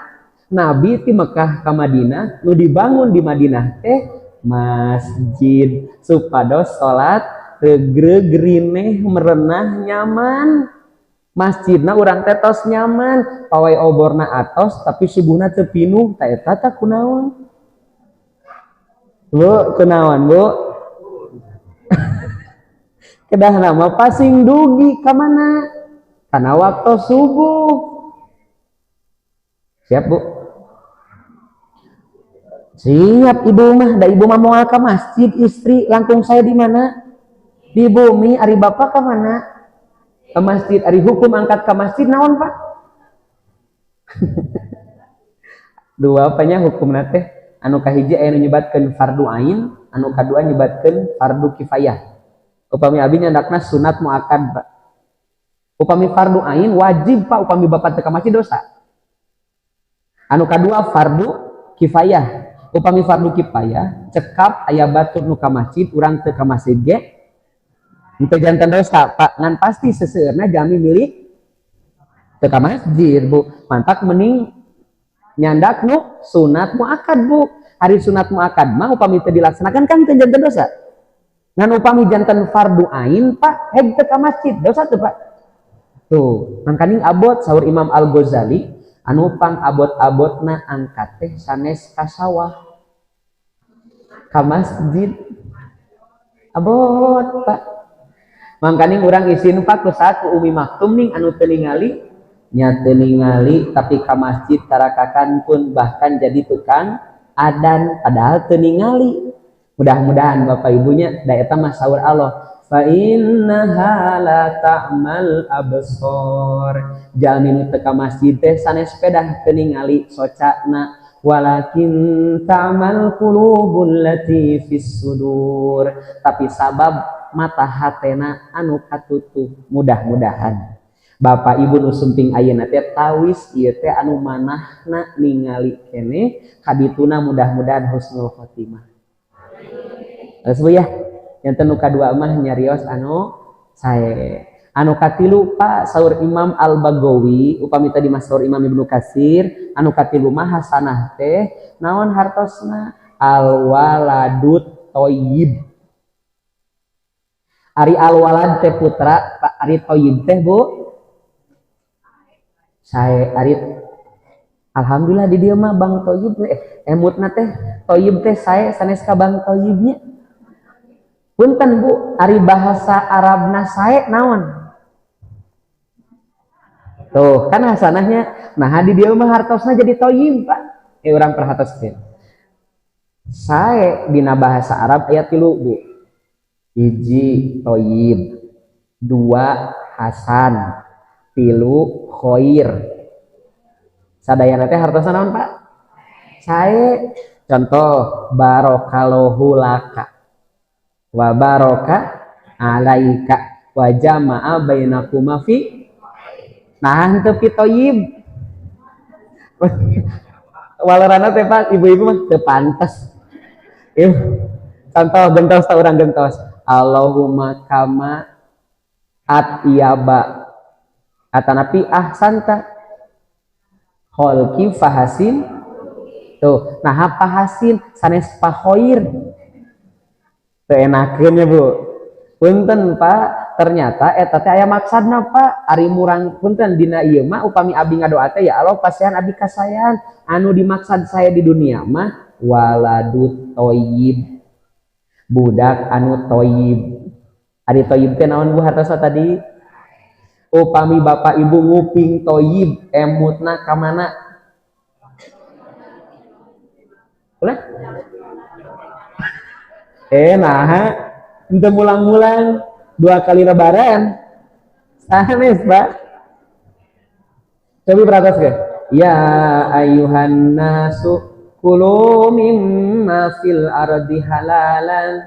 Nabi ti Mekah ka Madinah nu dibangun di Madinah teh masjid supados salat regreg rineh merenah nyaman masjidna urang teh tos nyaman pawai oborna atos tapi subuhna teu pinuh ta eta tah kunaon Bu kunaon Bu kedah nama pasing dugi ka mana? Kana waktu subuh. Siap Bu? Siap Ibu mah, da Ibu mah moal ka masjid istri langkung saya di mana? Di bumi, ari Bapak ka mana? Ka masjid, ari hukum angkat ka masjid naon Pak? Dua apanya hukumna teh? Anu kahiji aya nu nyebatkeun fardu ain, anu kadua nyebatkeun fardu kifayah. Upami abi nyandakna sunat muakkad Pak. Upami fardu ain wajib Pak upami bapak teu ka masjid dosa. Anu kadua fardu kifayah. Upami fardu kifayah cekap aya batur nu ka masjid urang teu ka masjid ge henteu janten dosa Pak ngan pasti seseueurna jami milik teu ka masjid Bu. Mantak mending nyandak nu sunat muakkad Bu. Hari sunat muakkad mah upami teu dilaksanakan kan teu janten dosa. Ngan upami janten fardu ain Pak heg teu ka masjid dosa teu Pak tuh mangkaning abot saur Imam Al-Ghazali anu pang abot-abotna angkat teh sanes ka sawah ka masjid abot Pak mangkaning urang isin Pak kusaha ku Umi Maktum ning anu teu ningali nya teu ningali tapi ka masjid tarakakan pun bahkan jadi tukang adan padahal teu ningali. Mudah-mudahan Bapak Ibunya da eta mah saur Allah fa innaha la ta'mal absar jalmi nu teu ka masjid teh sanes pedah teu ningali socana walakin ta'mal qulubul lati fis sudur tapi sabab mata hatena anu katutup. Mudah-mudahan Bapak Ibu nu sumping ayeuna teh tawis ieu teh anu manahna ningali keneh kadituna mudah-mudahan husnul khotimah. Terus Bu ya, yang tenu kadua mah nyarios anu sae. Anu katilu Pak saur Imam Al-Baghawi upami tadi mah saur Imam Ibnu Katsir, anu katilu mah hasanah teh naon hartosna al-waladut thayyib. Ari al-walad teh putra, Pak ari thayyib teh Bu. Sae ari alhamdulillah di dieu mah Bang Thayyib emutna teh thayyib teh sae sanes ka Bang Thayyibnya. Punten Bu, ari bahasa Arabna sae naon? Tuh, kan hasanahnya. Nah, di dieu mah hartosna jadi thayyib, Pak. Urang perhatoskeun. Sae dina bahasa Arab aya 3, Bu. 1 thayyib, 2 hasan, 3 khair. Sadayana teh hartosna naon, Pak? Sae. Contoh, barokallahu laka. Wa baraka alaika wa jama'a bainakuma fi nah henteu fi thayyib walerana teh Pak ibu-ibu mah teu pantes. Ieu contoh gentos ta urang gentos. Allahumma kama atyaba atanapi ahsanta kholqi fahasin tuh nah fahasin sanes pahoir teu enakeun ya Bu. Punten Pak, ternyata eta teh aya maksudna Pak. Ari murang punten dina ieu mah upami abdi ngadoa teh ya Allah pasihan abdi kasayan anu dimaksud saya di dunia mah waladut thayyib. Budak anu thayyib. Ari thayyib teh naon Bu hartosa tadi? Upami bapak ibu nguping thayyib emutna ka mana? Boleh? Nah, ente mulang-mulang 2 kali lebaran sanes Pak coba beratas ke ya ayuhan nasu kulu mimma fil ardi halalan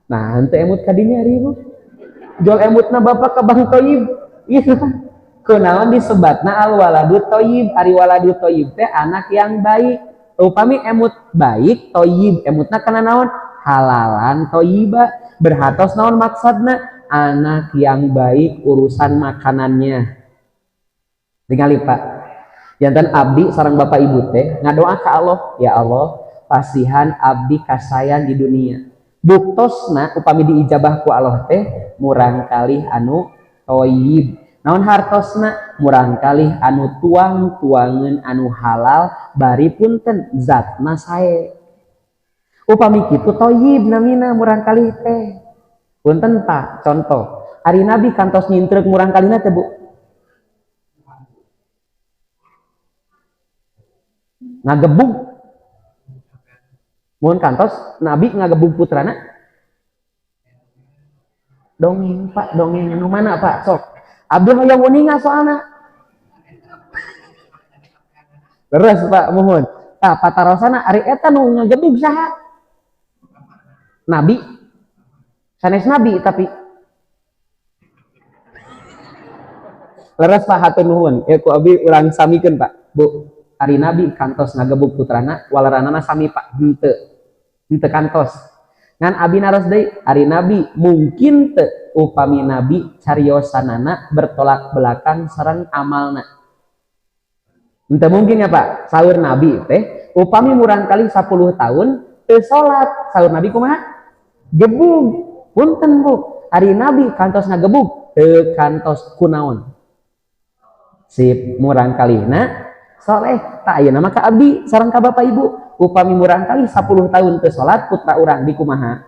nah ente emut kadinya ribu jual emutna bapak ke bang toyib iya kunaon disebatna al waladut toyib ari waladut toyib teh anak yang baik upami emut baik toyib emutna kana naon halalan toyiba berhatos naon maksudna anak yang baik urusan makanannya ningali Pak jantan abdi sareng bapak ibu teh ngadoa ka Allah ya Allah pasihan abdi kasayan di dunia buktosna upami diijabah ku Allah teh murang kalih anu toyib naon hartosna murang kalih anu tuang-tuangeun anu halal bari punten zatna sae upami kitu toyib namina murang kali teh punten Pak contoh ari Nabi kantos nyintrek murang kalina teh Bu ngagebug mun kantos Nabi ngagebug putrana dongeng Pak dongeng anu mana Pak sok abdi hoyong uninga soalna leres Pak mohon tah patarosana ari eta nu ngagebug saha Nabi, sanes Nabi tapi leres Pak hatur nuhun. Ku abdi urang samikeun Pak. Bu, ari Nabi kantos ngagebug putrana, walaranana sami Pak. Henteu kantos. Ngan abdi naros deui ari Nabi mungkin teu upami Nabi cariosanana bertolak belakang sareng amalna. Henteu mungkin ya Pak. Saur Nabi teh upami murang kali 10 tahun teu salat. Saur Nabi kumaha? Gebug punten Bu ari Nabi kantos ngagebug teu kantos kunaon sip murang kalihna saleh tak ayeuna mah ka abdi sareng ka bapak ibu upami murang kali 10 tahun teu salat putra urang di kumaha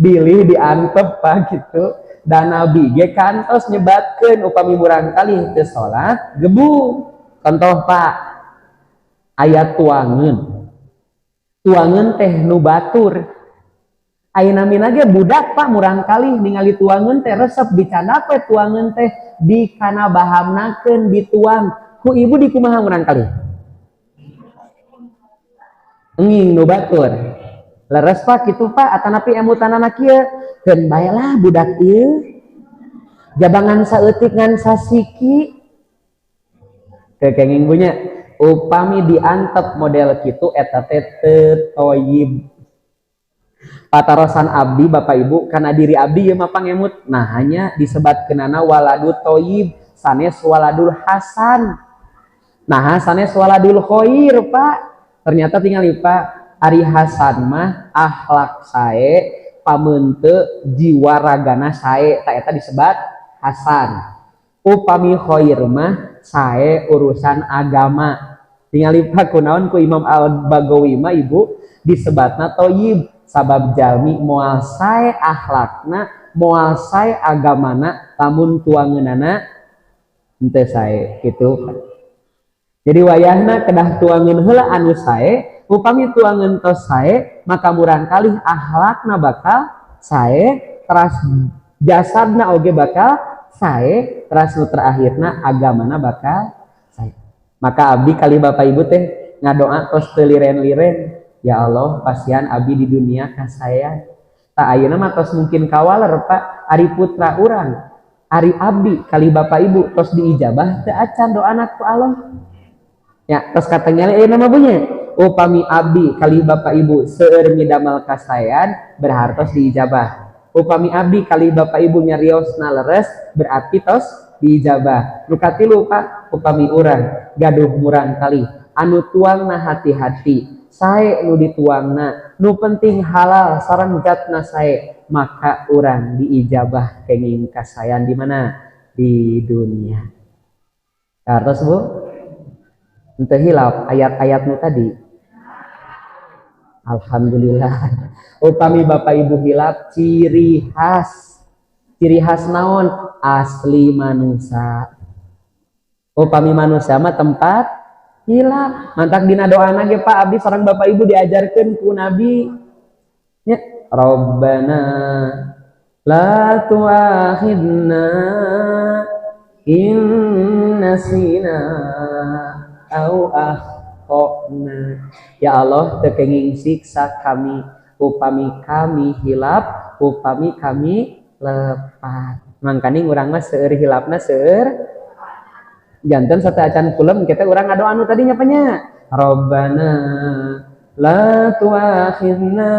bilih diantep Pak gitu dan Nabi ge kantos nyebatkeun upami murang kali teu salat gebug contoh Pak ayat tuangeun teh nu batur ayeuna mina ge budak Pak murang kali ningali tuangeun teh resep dicandak we tuangeun teh dikana bahamnakeun dituang ku ibu di kumaha murang kali enging nu batur leres Pak kitu Pak atanapi emutanana kieu keun baelah budak ieu jabangan saeutik ngan sasiki kekenging punya upami diantep model kitu eta teh teu toyib patarosan abdi bapak ibu kana diri abdi ieu mah pangemut nah hanya disebatkeunana waladut toyib sanes waladul hasan nah sanes waladul khair Pak ternyata tinggali Pak ari hasan mah akhlak sae pameunteut jiwa ragana sae ta eta disebat hasan upami khair mah sae urusan agama tingali Pak kunaon ku Imam Al-Bagawi mah ibu disebatna toyib sabab jalmi moal sae akhlakna moal sae agamana lamun tuangeunana henteu sae kitu jadi wayahna kedah tuangeun heula anu sae upami tuangeun tos sae maka murang kalih akhlakna bakal sae teras jasadna oge bakal sae teras nu terakhirna agamana bakal sae maka abdi kali bapak ibu teh ngadoa tos teu liren-liren ya Allah pasihan abdi di dunia ka saya tak ayeuna mah tos mungkin kawaler Pak ari putra urang Ari abdi kali bapak ibu tos diijabah teu acan doa anak ku Allah. Ya, tos katanya nama bunyi. Upami abdi kali bapak ibu seueur midamel kasayan berhartos diijabah. Upami abdi kali bapak ibu nyariosna leres berarti tos diijabah. Nu katilu Pak, upami urang gaduh murang kali anu tuangna hati-hati sae nu dituangna nu penting halal sareng zatna sae maka urang diijabah kenging kasayan di mana di dunia. Terus Bu ente hilap ayat-ayat nu tadi. Alhamdulillah. Upami bapak ibu hilap ciri khas naon asli manusia. Upami manusia mah tempat hilap. Mantak dina doana ge Pak abdi sareng bapak ibu diajarkeun ku Nabi. Ya, Rabbana la tu'akhidna in nasina au akhtana. Ya Allah teu kenging siksa kami upami kami hilap upami kami lepat. Mangkani urang mah seueur hilapna seueur janten sate acan kulem kita urang ngadoa anu tadinya panya Rabbana la tu'akhidna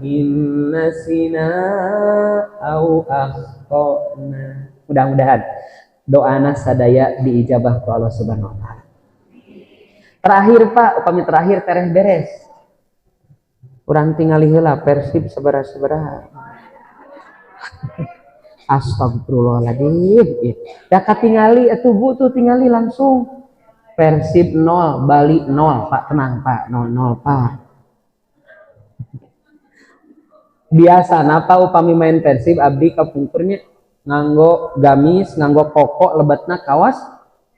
in nasina au akhtana. Mudah-mudahan doana sadaya diijabah ku Allah Subhanahu wa taala. Terakhir Pak, upami terakhir tereh beres. Urang tingali heula Persib sabaraha-sabaraha. Astagfirullahaladzim. Da katingali atuh Bu tuh tingali langsung. Persib 0, Bali 0, Pak tenang Pak, 0-0 Pak. Biasa Pak upami main Persib abdi kapungkurnya nganggo gamis, nganggo koko lebetna kawas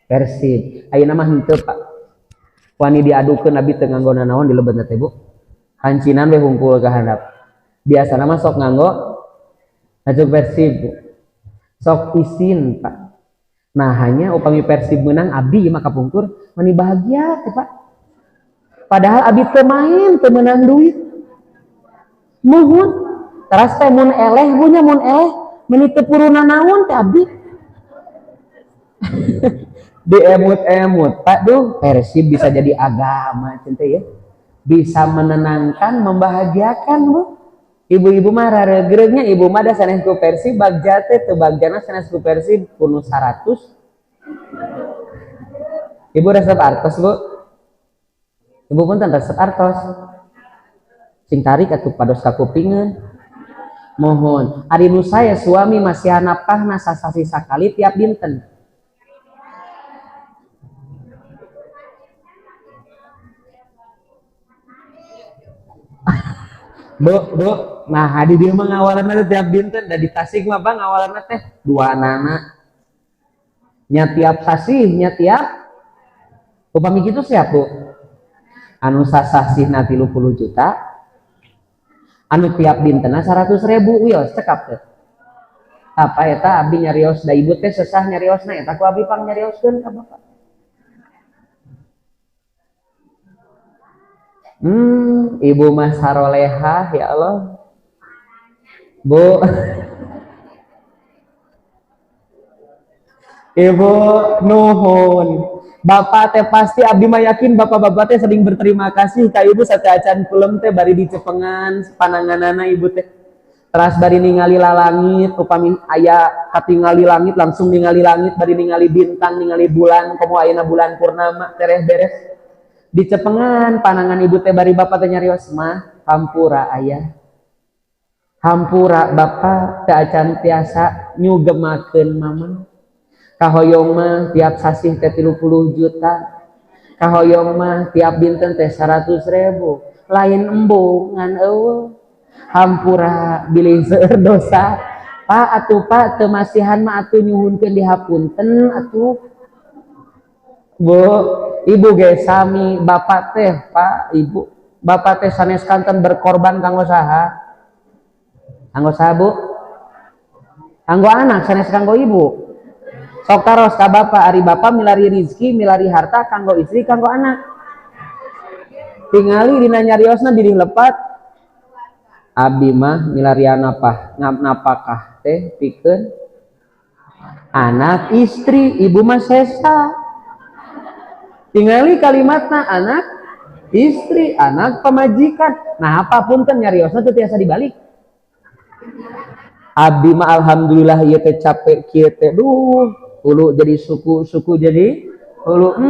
Persib. Ayeuna mah henteu Pak. Wani diadukeun abi teu nganggona naon di lebetna teh Bu. Hancinan we hungkul ka handap. Biasana mah sok nganggo baju Persib. Sok isin Pak. Nah hanya upami Persib menang abdi mah kapungkur mani bahagia teh Pak. Padahal abdi teu main teu menang duit. Muhun teras teh mun eleh punya mun eleh meni teu puruna naon teh abdi. Diemut-emut Pak duh Persib bisa jadi agama cinta ya, bisa menenangkan membahagiakan Bu. Ibu-ibu mah raregeregnya ibu mah da sanes ku Persib bagja teh teu bagjana sanes ku Persib kuno 100. Ibu resep artos Bu, ibu pun resep artos sing tarik atuh pados kakupingeun. Mohon ari nu saya suami masih napahna sasasi sakali tiap dinten. Bu, nah di dia mah ngawalanna tiap dinten da di Tasik mah Bang ngawalanna teh 2 anak. Nya tiap sasih, nya tiap upami kitu siap Bu. Anu sasasihna 30 juta. Anu tiap dintenna 100.000 wios cekap teh. Apa eta abdi nyarios da ibu teh sesah nyariosna eta ku abdi pang nyarioskeun ka Bapak. Ibu mah sarolehah ya Allah. Bu. Ibu nuhun. Bapak teh pasti abdi mah yakin bapak-bapak teh sering berterima kasih ka ibu sate acan kulem teh bari dicepengan pananganana ibu teh. Teras bari ningali lalangit upami aya katingali langit langsung ningali langit bari ningali bintang ningali bulan komo ayeuna bulan purnama tereh beres. Dicepengan panangan ibu teh bari bapak teh nyarios mah hampura ayah. Hampura bapak teh acan tiasa nyugemakeun mama. Kahoyong mah tiap sasih teh 30 juta. Kahoyong mah tiap dinten teh 100.000. Lain embung ngan eueuh. Hampura bilih seueur dosa. Pak atuh Pak teu masihan mah atuh nyuhunkeun dihapunten atuh. Bu, ibu ge sami bapak teh Pak, ibu. Bapak teh sanes kanten berkorban kanggo saha? Kanggo saha Bu? Kanggo anak sanes kanggo ibu. Sok taros ka bapak ari bapak milari rezeki, milari harta kanggo istri, kanggo anak. Tingali dina nyariosna diri lepat. Abdi mah milarian napakah teh pikeun anak istri, ibu mah sesa. Tingali kalimatna anak istri, anak pamajikan. Nah apapun kan nyariosna teu tiasa dibalik. Abdi mah alhamdulillah ieu teh capek kieu teh duh, hulu jadi suku jadi hulu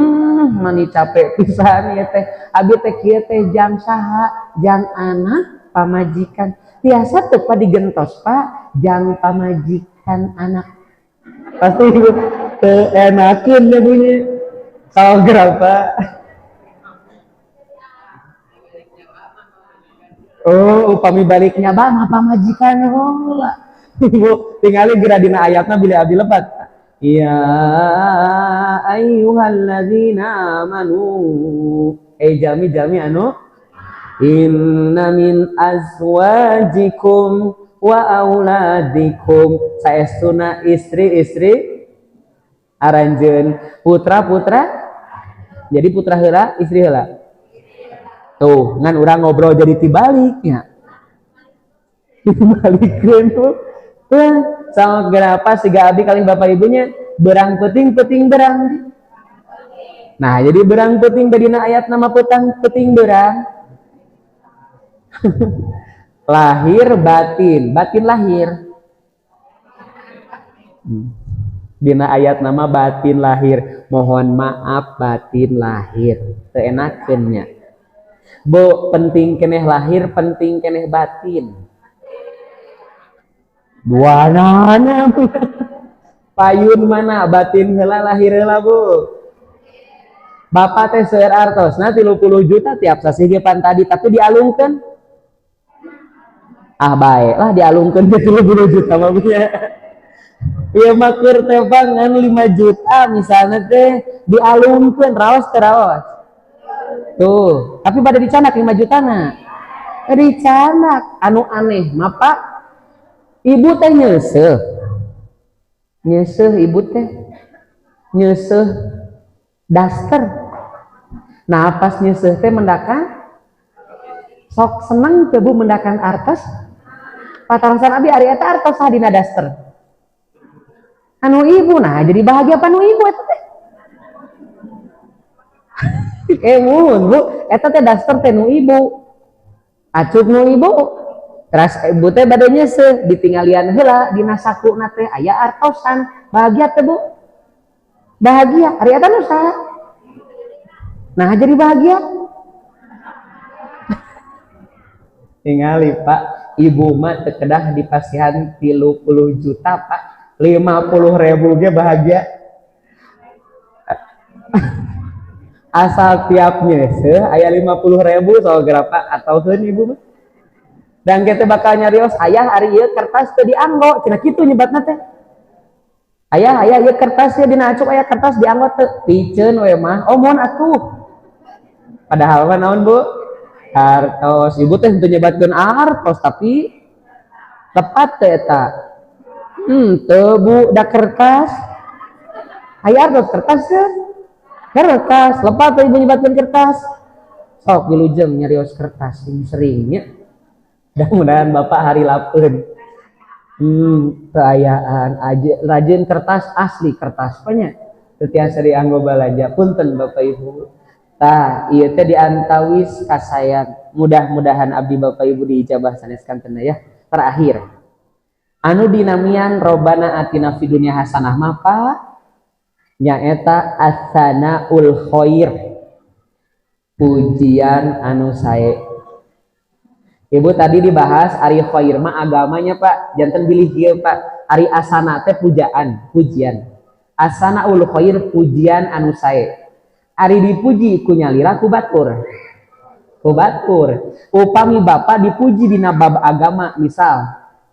mani capek pisan ieu teh. Abdi teh kieu teh jang saha, jang anak pamajikan. Tiasa teu pa digentos Pak, jang pamajikan anak. Pasti teu enakeun ya bunyi. Kalau berapa? Oh, upami baliknya mah pamajikan heula. Ibu tinggali geura dina ayatna bila abdi lepat. Ya ayyuhalladzina amanu. Jami anu inna min azwajikum wa auladikum. Saestuna istri-istri aranjeun putra-putra. Jadi putra heula, istri heula. Tuh, ngan urang ngobrol jadi tibaliknya. Tibalikeun tuh. Sama kenapa siga abdi kali bapak ibunya berang peting berang. Nah, jadi berang peting badina ayat nama peting berang. Lahir batin lahir. Dina ayat nama batin lahir, mohon maaf batin lahir teu enakeun nya. Bu penting keneh lahir, penting keneh batin. Duanana payun mana batin heula lahir heula Bu. Bapak teh seueur artosna 30 juta tiap sasih ge pan tadi tapi dialungkeun. Ah bae lah dialungkeun 30 juta mah punya. Ieu mah keur teh bangan 5 juta misalnya teh dialungkeun raos teh raos. Tuh, tapi pada dicanak 5 jutana. Dicanak anu aneh mah Pak. Ibu teh nyeuseh. Nyeuseih ibu teh. Nyeuseih daster. Nah, pas nyeuseih teh mendakan sok seneng teu Bu mendakan artos. Patarsan abi ari eta artos dina daster. Anu ibu nah jadi bahagia panu ibu eta teh. Mun Bu, eta teh daster teh nu ibu. Acuk nu ibu. Teras ibu teh bade nyeuseih ditinggalian heula dina sakuna teh aya artosan. Bahagia teh Bu? Bahagia. Ari eta nu saha? Nah, jadi bahagia. Tingali Pak, ibu mah teu kedah dipasihan 30 juta Pak. 50.000 ge bahagia. Asal tiap nyeuseih aya 50.000 soal gerapa ataukeun ibu mah. Dan kita bakal nyarios ayah hari ieu kertas teu dianggo, cenah kitu nyebatna teh. Ayah ieu kertas teh dina acuk aya kertas dianggo teu. Piceun we mah. Oh moon atuh. Padahal mah naon Bu? Artos. Ibu teh henteu nyebatkeun artos tapi tepat teh eta. Teu Bu da kertas. Aya artos kertas teh. Kertas, lepat ibu nyebatkeun kertas. Sok wilujeng nyarios kertas seringnya. Mudah-mudahan Bapak hari lapeun. Keayaan aja rajin kertas asli kertas panya. Teu tiasa dianggo balaja. Punten Bapak Ibu. Tah, ieu teh diantawis kasayang. Mudah-mudahan abdi Bapak Ibu diijabah saneskan teh ya. Terakhir. Anu dinamian Robbana atina fid dunya hasanah mah Pak nyaeta as-sanaul khair. Pujian anu sae. Ibu tadi dibahas ari khair mah agamanya Pak, janten bilih ieu Pak. Ari asana teh pujaan, pujian. Asanaul khair pujian anu sae. Ari dipuji ku nyalira ku batur. Ku batur. Upami Bapak dipuji dina bab agama, misal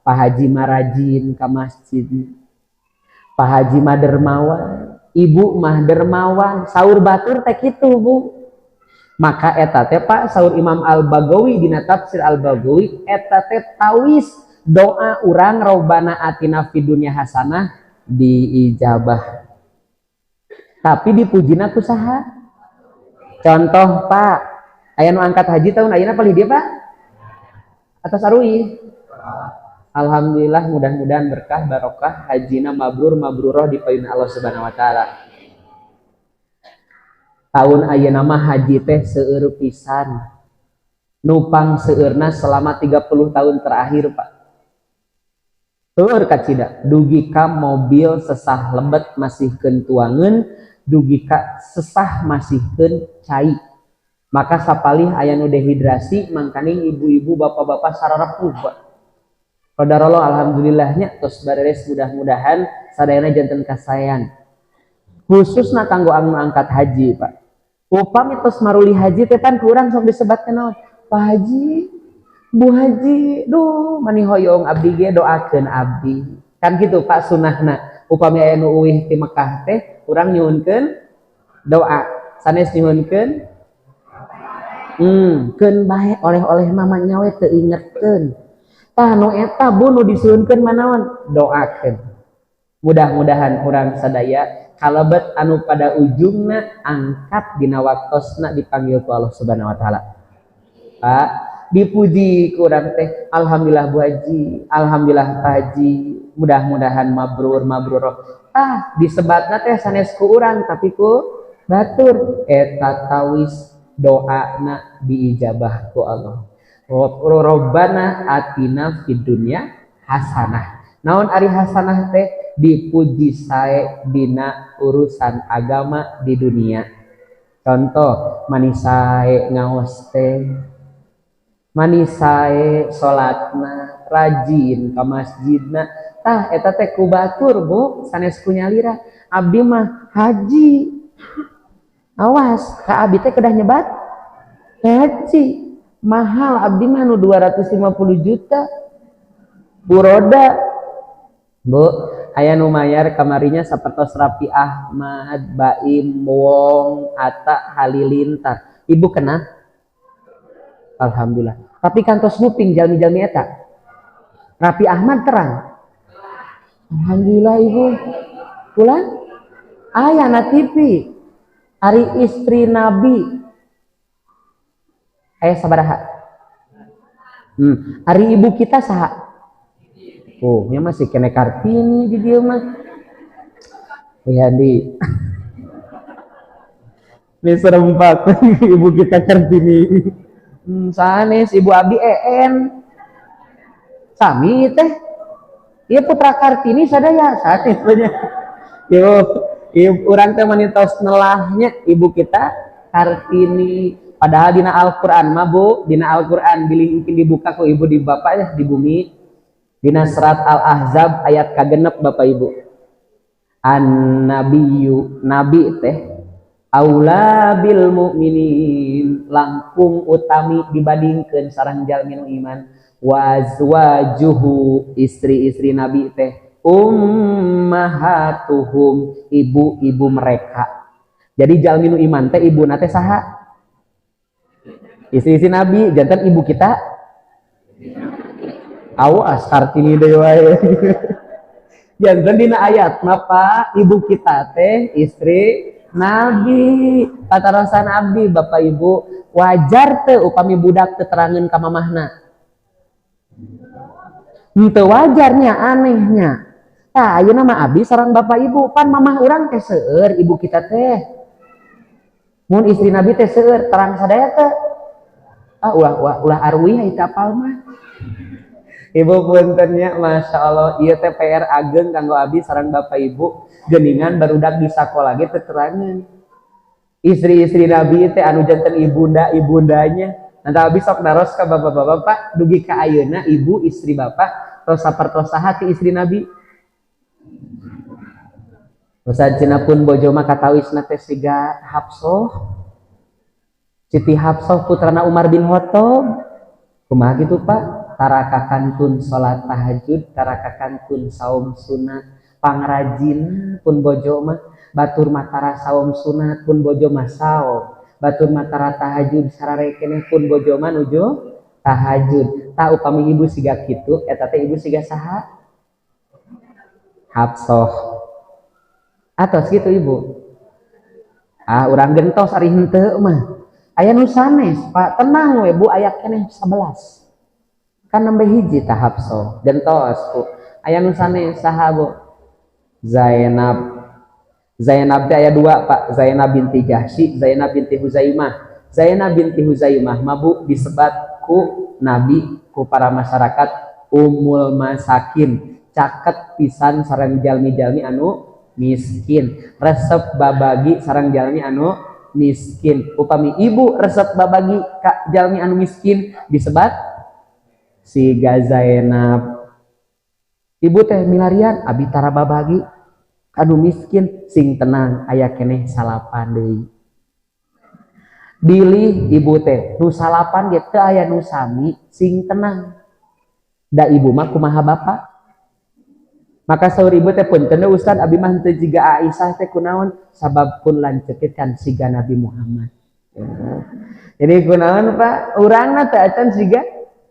Pak Haji marajin ka masjid. Pak Haji mah dermawan, ibu mah dermawan, saur batur teh kitu Bu. Maka eta teh Pak saur Imam Al-Bagawi dina tafsir Al-Bagawi eta teh tawis doa urang Robbana atina fid dunya hasanah diijabah. Tapi dipujina ku saha? Contoh Pak, aya nu angkat haji tahun ayeuna palih dia Pak? Atas arui. Alhamdulillah mudah-mudahan berkah barokah hajina mabrur mabruroh dipayun Allah Subhanahu wa taala. Tahun ayeuna mah haji teh seueur pisan. Nupang seueurna selama 30 tahun terakhir, Pak. Seueur kacida, dugi ka mobil sesah lebet masihkeun tuangeun, dugi ka sesah masihkeun cai. Maka sapalih aya nu dehidrasi mangkaning ibu-ibu bapak-bapak sararepug, Pak. Qadarullah alhamdulillahnya tos bareres mudah-mudahan sadayana janten kasayan. Khususna kanggo anu angkat haji, Pak. Upami tos maruli haji teh pan kurang sok disebatkeun naon? Pak Haji, Bu Haji, duh mani hoyong abdi ge doakeun abdi. Kan gitu Pak sunahna. Upami aya nu uwih ti Mekah teh urang nyuhunkeun doa. Sanes nyuhunkeun keun bae oleh-oleh mama nyawe teu ingetkeun. Tah nu eta bu nu disuhunkeun manaon? Doakeun. Mudah-mudahan urang sadaya kalebet anu pada ujungna angkat dina waktosna dipanggil ku Allah Subhanahu wa taala. Pak, dipuji ku urang teh alhamdulillah Bu Haji, alhamdulillah Pak Haji, mudah-mudahan mabrur mabruroh. Disebatna teh sanes ku urang tapi ku batur eta tawis doana diijabah ku Allah. Robbana atina fid dunya hasanah. Naon ari hasanah teh? Dipuji sae dina urusan agama di dunia. Contoh, manisae ngaos teh, manisae salatna, rajin ka masjidna. Tah eta teh ku batur Bu, sanes ku nyalira. Abdi mah haji. Awas, ka abdi teh kedah nyebat haji. Mahal abdi mah nu 250 juta. Buroda. Bu, aya nu mayar kamarinya sapertos Rapi Ahmad, Baim, Wong, Atta, Halilintar. Ibu kenal? Alhamdulillah. Tapi kantos nguping jalmi-jalmi eta. Rapi Ahmad terang. Alhamdulillah Ibu. Pulang? Aya na TV. Ari istri Nabi. Aya sabaraha? Ari ibu kita saha? Oh, nya masih kena Kartini di dieu mah. Ya di. Ini serempak ibu kita Kartini. Sanes ibu abdi EN. Sami teh. Ieu putra Kartini sadaya sanes nya. Yo, urang teh manitos nelahnya ibu kita Kartini. Padahal dina Al-Qur'an mah Bu, dina Al-Qur'an dilingkin dibuka ku ibu di bapak ya di bumi. Dina serat Al-Ahzab ayat kagenep Bapak Ibu. An-nabiyyu nabi teh aula bil mukminin langkung utami dibandingkeun sareng jalmi nu iman. Wa azwajuhu istri-istri nabi teh ummahatuhum ibu-ibu mereka. Jadi jalmi nu iman teh ibuna teh saha? Istri-istri nabi janten ibu kita. Awas Kartini deui wae. Janten dina ayat napa ibu kita teh istri Nabi. Patarosan abdi Bapak Ibu wajar teu upami budak teu terangeun ka mamahna. Henteu wajarnya anehnya. Tah ayeuna mah abdi sareng Bapak Ibu pan mamah urang teh seueur ibu kita teh. Mun istri Nabi teh seueur terang sadaya teh. Ulah arwih eta apal mah. Ibu puntennya Masya Allah iya teh PR ageng kanggo abdi sareng Bapak Ibu geningan barudak di sakola ge teu terangeun. Istri-istri Nabi teh anu janten ibundanya. Nanti abdi sok daros ka bapak-bapak dugi ka ayeuna ibu istri bapak tos sapertos saha ti istri Nabi. Sajenna pun bojo mah katawisna teh siga Hafsah. Siti Hafsah putrana Umar bin Khattab. Kumaha gitu Pak? Tarakakantun sholat tahajud, tarakakantun saum sunat, pangrajin pun bojo mah batur matara saum sunat pun bojo mah saum, batur matara tahajud sarare keneh pun bojo mah nuju tahajud. Ta upami ibu siga kitu eta teh ibu siga saha? Hafsah. Atos gitu ibu. Urang gentos ari henteu mah. Aya nu sanes, Pak, tenang we Bu aya keneh 11. kan nambah hiji tahap so gentos ku aya nu sanes saha Bu Zainab teh aya dua Pak, Zainab binti Jahsy, Zainab binti Huzaimah. Zainab binti Huzaimah mabu disebat ku Nabi ku para masyarakat Ummul Masakin, caket pisan sareng jalmi-jalmi anu miskin, resep babagi sareng jalmi anu miskin. Upami ibu resep babagi ka jalmi anu miskin disebat siga Zainab. Ibu teh milarian abi tara babagi anu miskin sing tenang aya keneh salapan deui. Bilih ibu teh nu salapan ge teu aya nu sami sing tenang. Da ibu mah kumaha bapak? Maka saur ibu teh punten Ustaz abi mah teu jiga Aisyah teh kunaon sabab pun lanceukkeun siga Nabi Muhammad. Jadi kunaon Pak? Urangna teh acan siga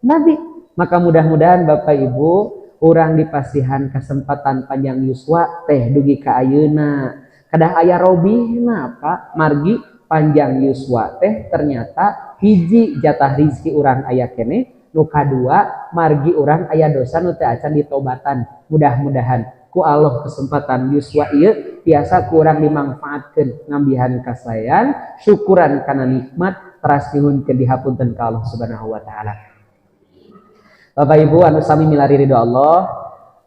Nabi. Maka mudah-mudahan Bapak Ibu urang dipasihan kesempatan panjang yuswa teh dugi ka ayeuna kadah aya robihna Pak margi panjang yuswa teh ternyata hiji jatah rezeki urang aya keneh nu kadua margi urang aya dosa nu teu acan ditobatan. Mudah-mudahan ku Allah kesempatan yuswa ieu tiasa ku urang dimanfaatkeun ngambihan kasayan syukuran kana nikmat teras nyuhunkeun dihapunten ka Allah Subhanahu wa taala. Bapak Ibu anu sami milari ridho Allah,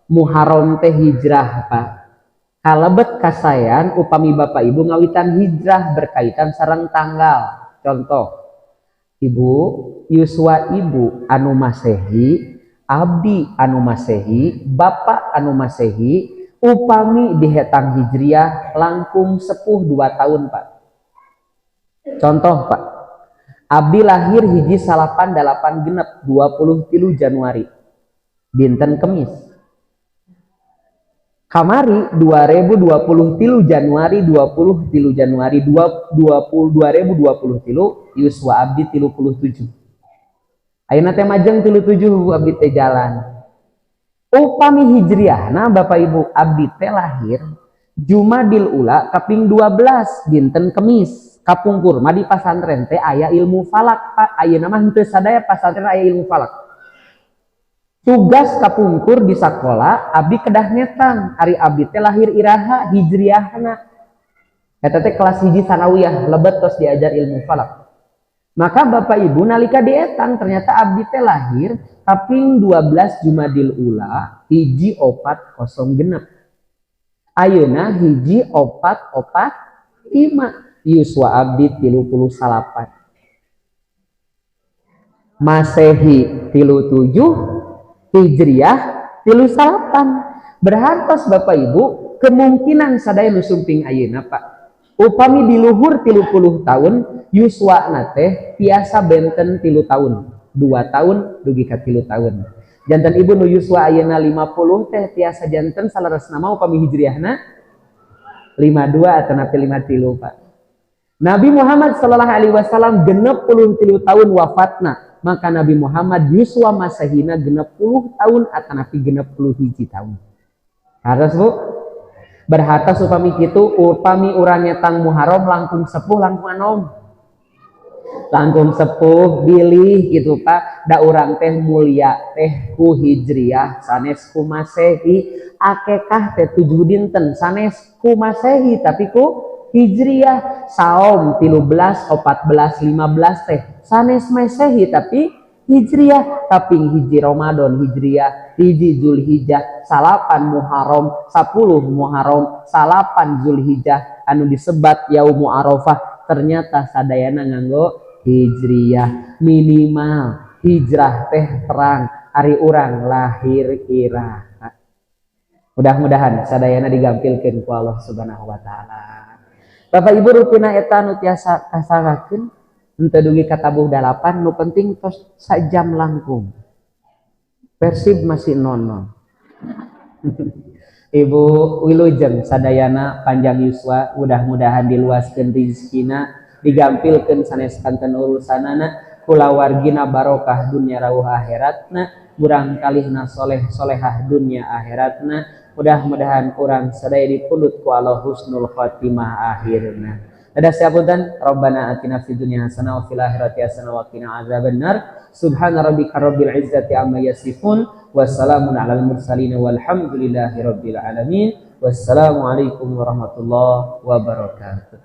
Muharram teh hijrah Pak. Kalebet kasayan upami Bapak Ibu ngawitan hijrah berkaitan sareng tanggal. Contoh, Ibu yuswa ibu anu Masehi, abdi anu Masehi, bapak anu Masehi, upami dihetang hijriah langkung sepuh 2 tahun Pak. Contoh Pak, abdi lahir hiji 88 genep 23 Januari dinten Kemis. Kamari 2023 Januari 23 Januari 2023 yuswa abdi 37. Ayeuna teh majeng 37 abdi teh jalan. Upami hijriahna Bapak Ibu abdi teh lahir Jumadil Ula kaping 12 dinten Kemis. Kapungkur mah di pasantren teh aya ilmu falak Pak. Ayeuna mah henteu sadaya pasantren aya ilmu falak. Tugas kapungkur di sakola abdi kedah netang. Ari abdi teh lahir iraha hijriahna. Eta teh kelas 1 sanawiyah lebet tos diajar ilmu falak. Maka Bapak Ibu nalika dietang ternyata abdi teh lahir kaping 12 Jumadil Ula hiji 4 kosong genep. Ayeuna hiji 445 yuswa abdi 38. Masehi 37, hijriah 38. Berhartos Bapak Ibu kemungkinan sadaya nu sumping ayeuna Pak. Upami di luhur 30 tahun yuswa teh tiasa benten 3 tahun. 2 tahun dugi ka 3 tahun. Janten ibu nu yuswa ayeuna 50 teh tiasa janten salaresna mah upami hijriahna 52 atau napi 53 Pak. Nabi Muhammad sallallahu alaihi wasallam genep 33 tahun wafatna, maka Nabi Muhammad yuswa masahina genep 10 tahun atau napi genep 10 tahun. Harus Bu, berhartos upami kitu upami urang nyetang Muharram langkung sepuh langkung anom. Langkung sepuh bilih gitu Pak, da urang teh mulia teh ku hijriah sanes ku Masehi, akekah teh 7 dinten sanes ku Masehi tapi ku hijriah, saum 13, 14, 15 teh sanes Masehi tapi hijriah, tapi hiji Ramadan hijriah, hiji Zulhijjah, salapan Muharram, 10 Muharram, salapan Zulhijjah anu disebat Yaumu Arafah ternyata sadayana nganggo hijriah. Minimal hijrah teh terang ari urang lahir iraha. Mudah-mudahan sadayana digampilkeun ku Allah Subhanahu wa taala. Bapak Ibu rutina eta nu tiasa kasagakeun henteu dugi ka tabuh 8 nu penting tos sajam langkung. Persib masih 0-0. Ibu wilujeng sadayana panjang yuswa mudah-mudahan diluaskeun rezekina digampilkeun sanes kanten urusanana kulawargina barokah dunya rawuh akhiratna urang kalihna soleh solehah dunya akhiratna. Mudah-mudahan urang sadaya dipundhut ku Allah husnul khotimah akhirna. Dadah sapunten, Rabbana atina fid dunya hasanah wa fil akhirati hasanah wa qina adzabannar. Subhana rabbika rabbil izzati amma yasifun. Wassalamun alal mursalin walhamdulillahi rabbil alamin. Wassalamualaikum warahmatullahi wabarakatuh.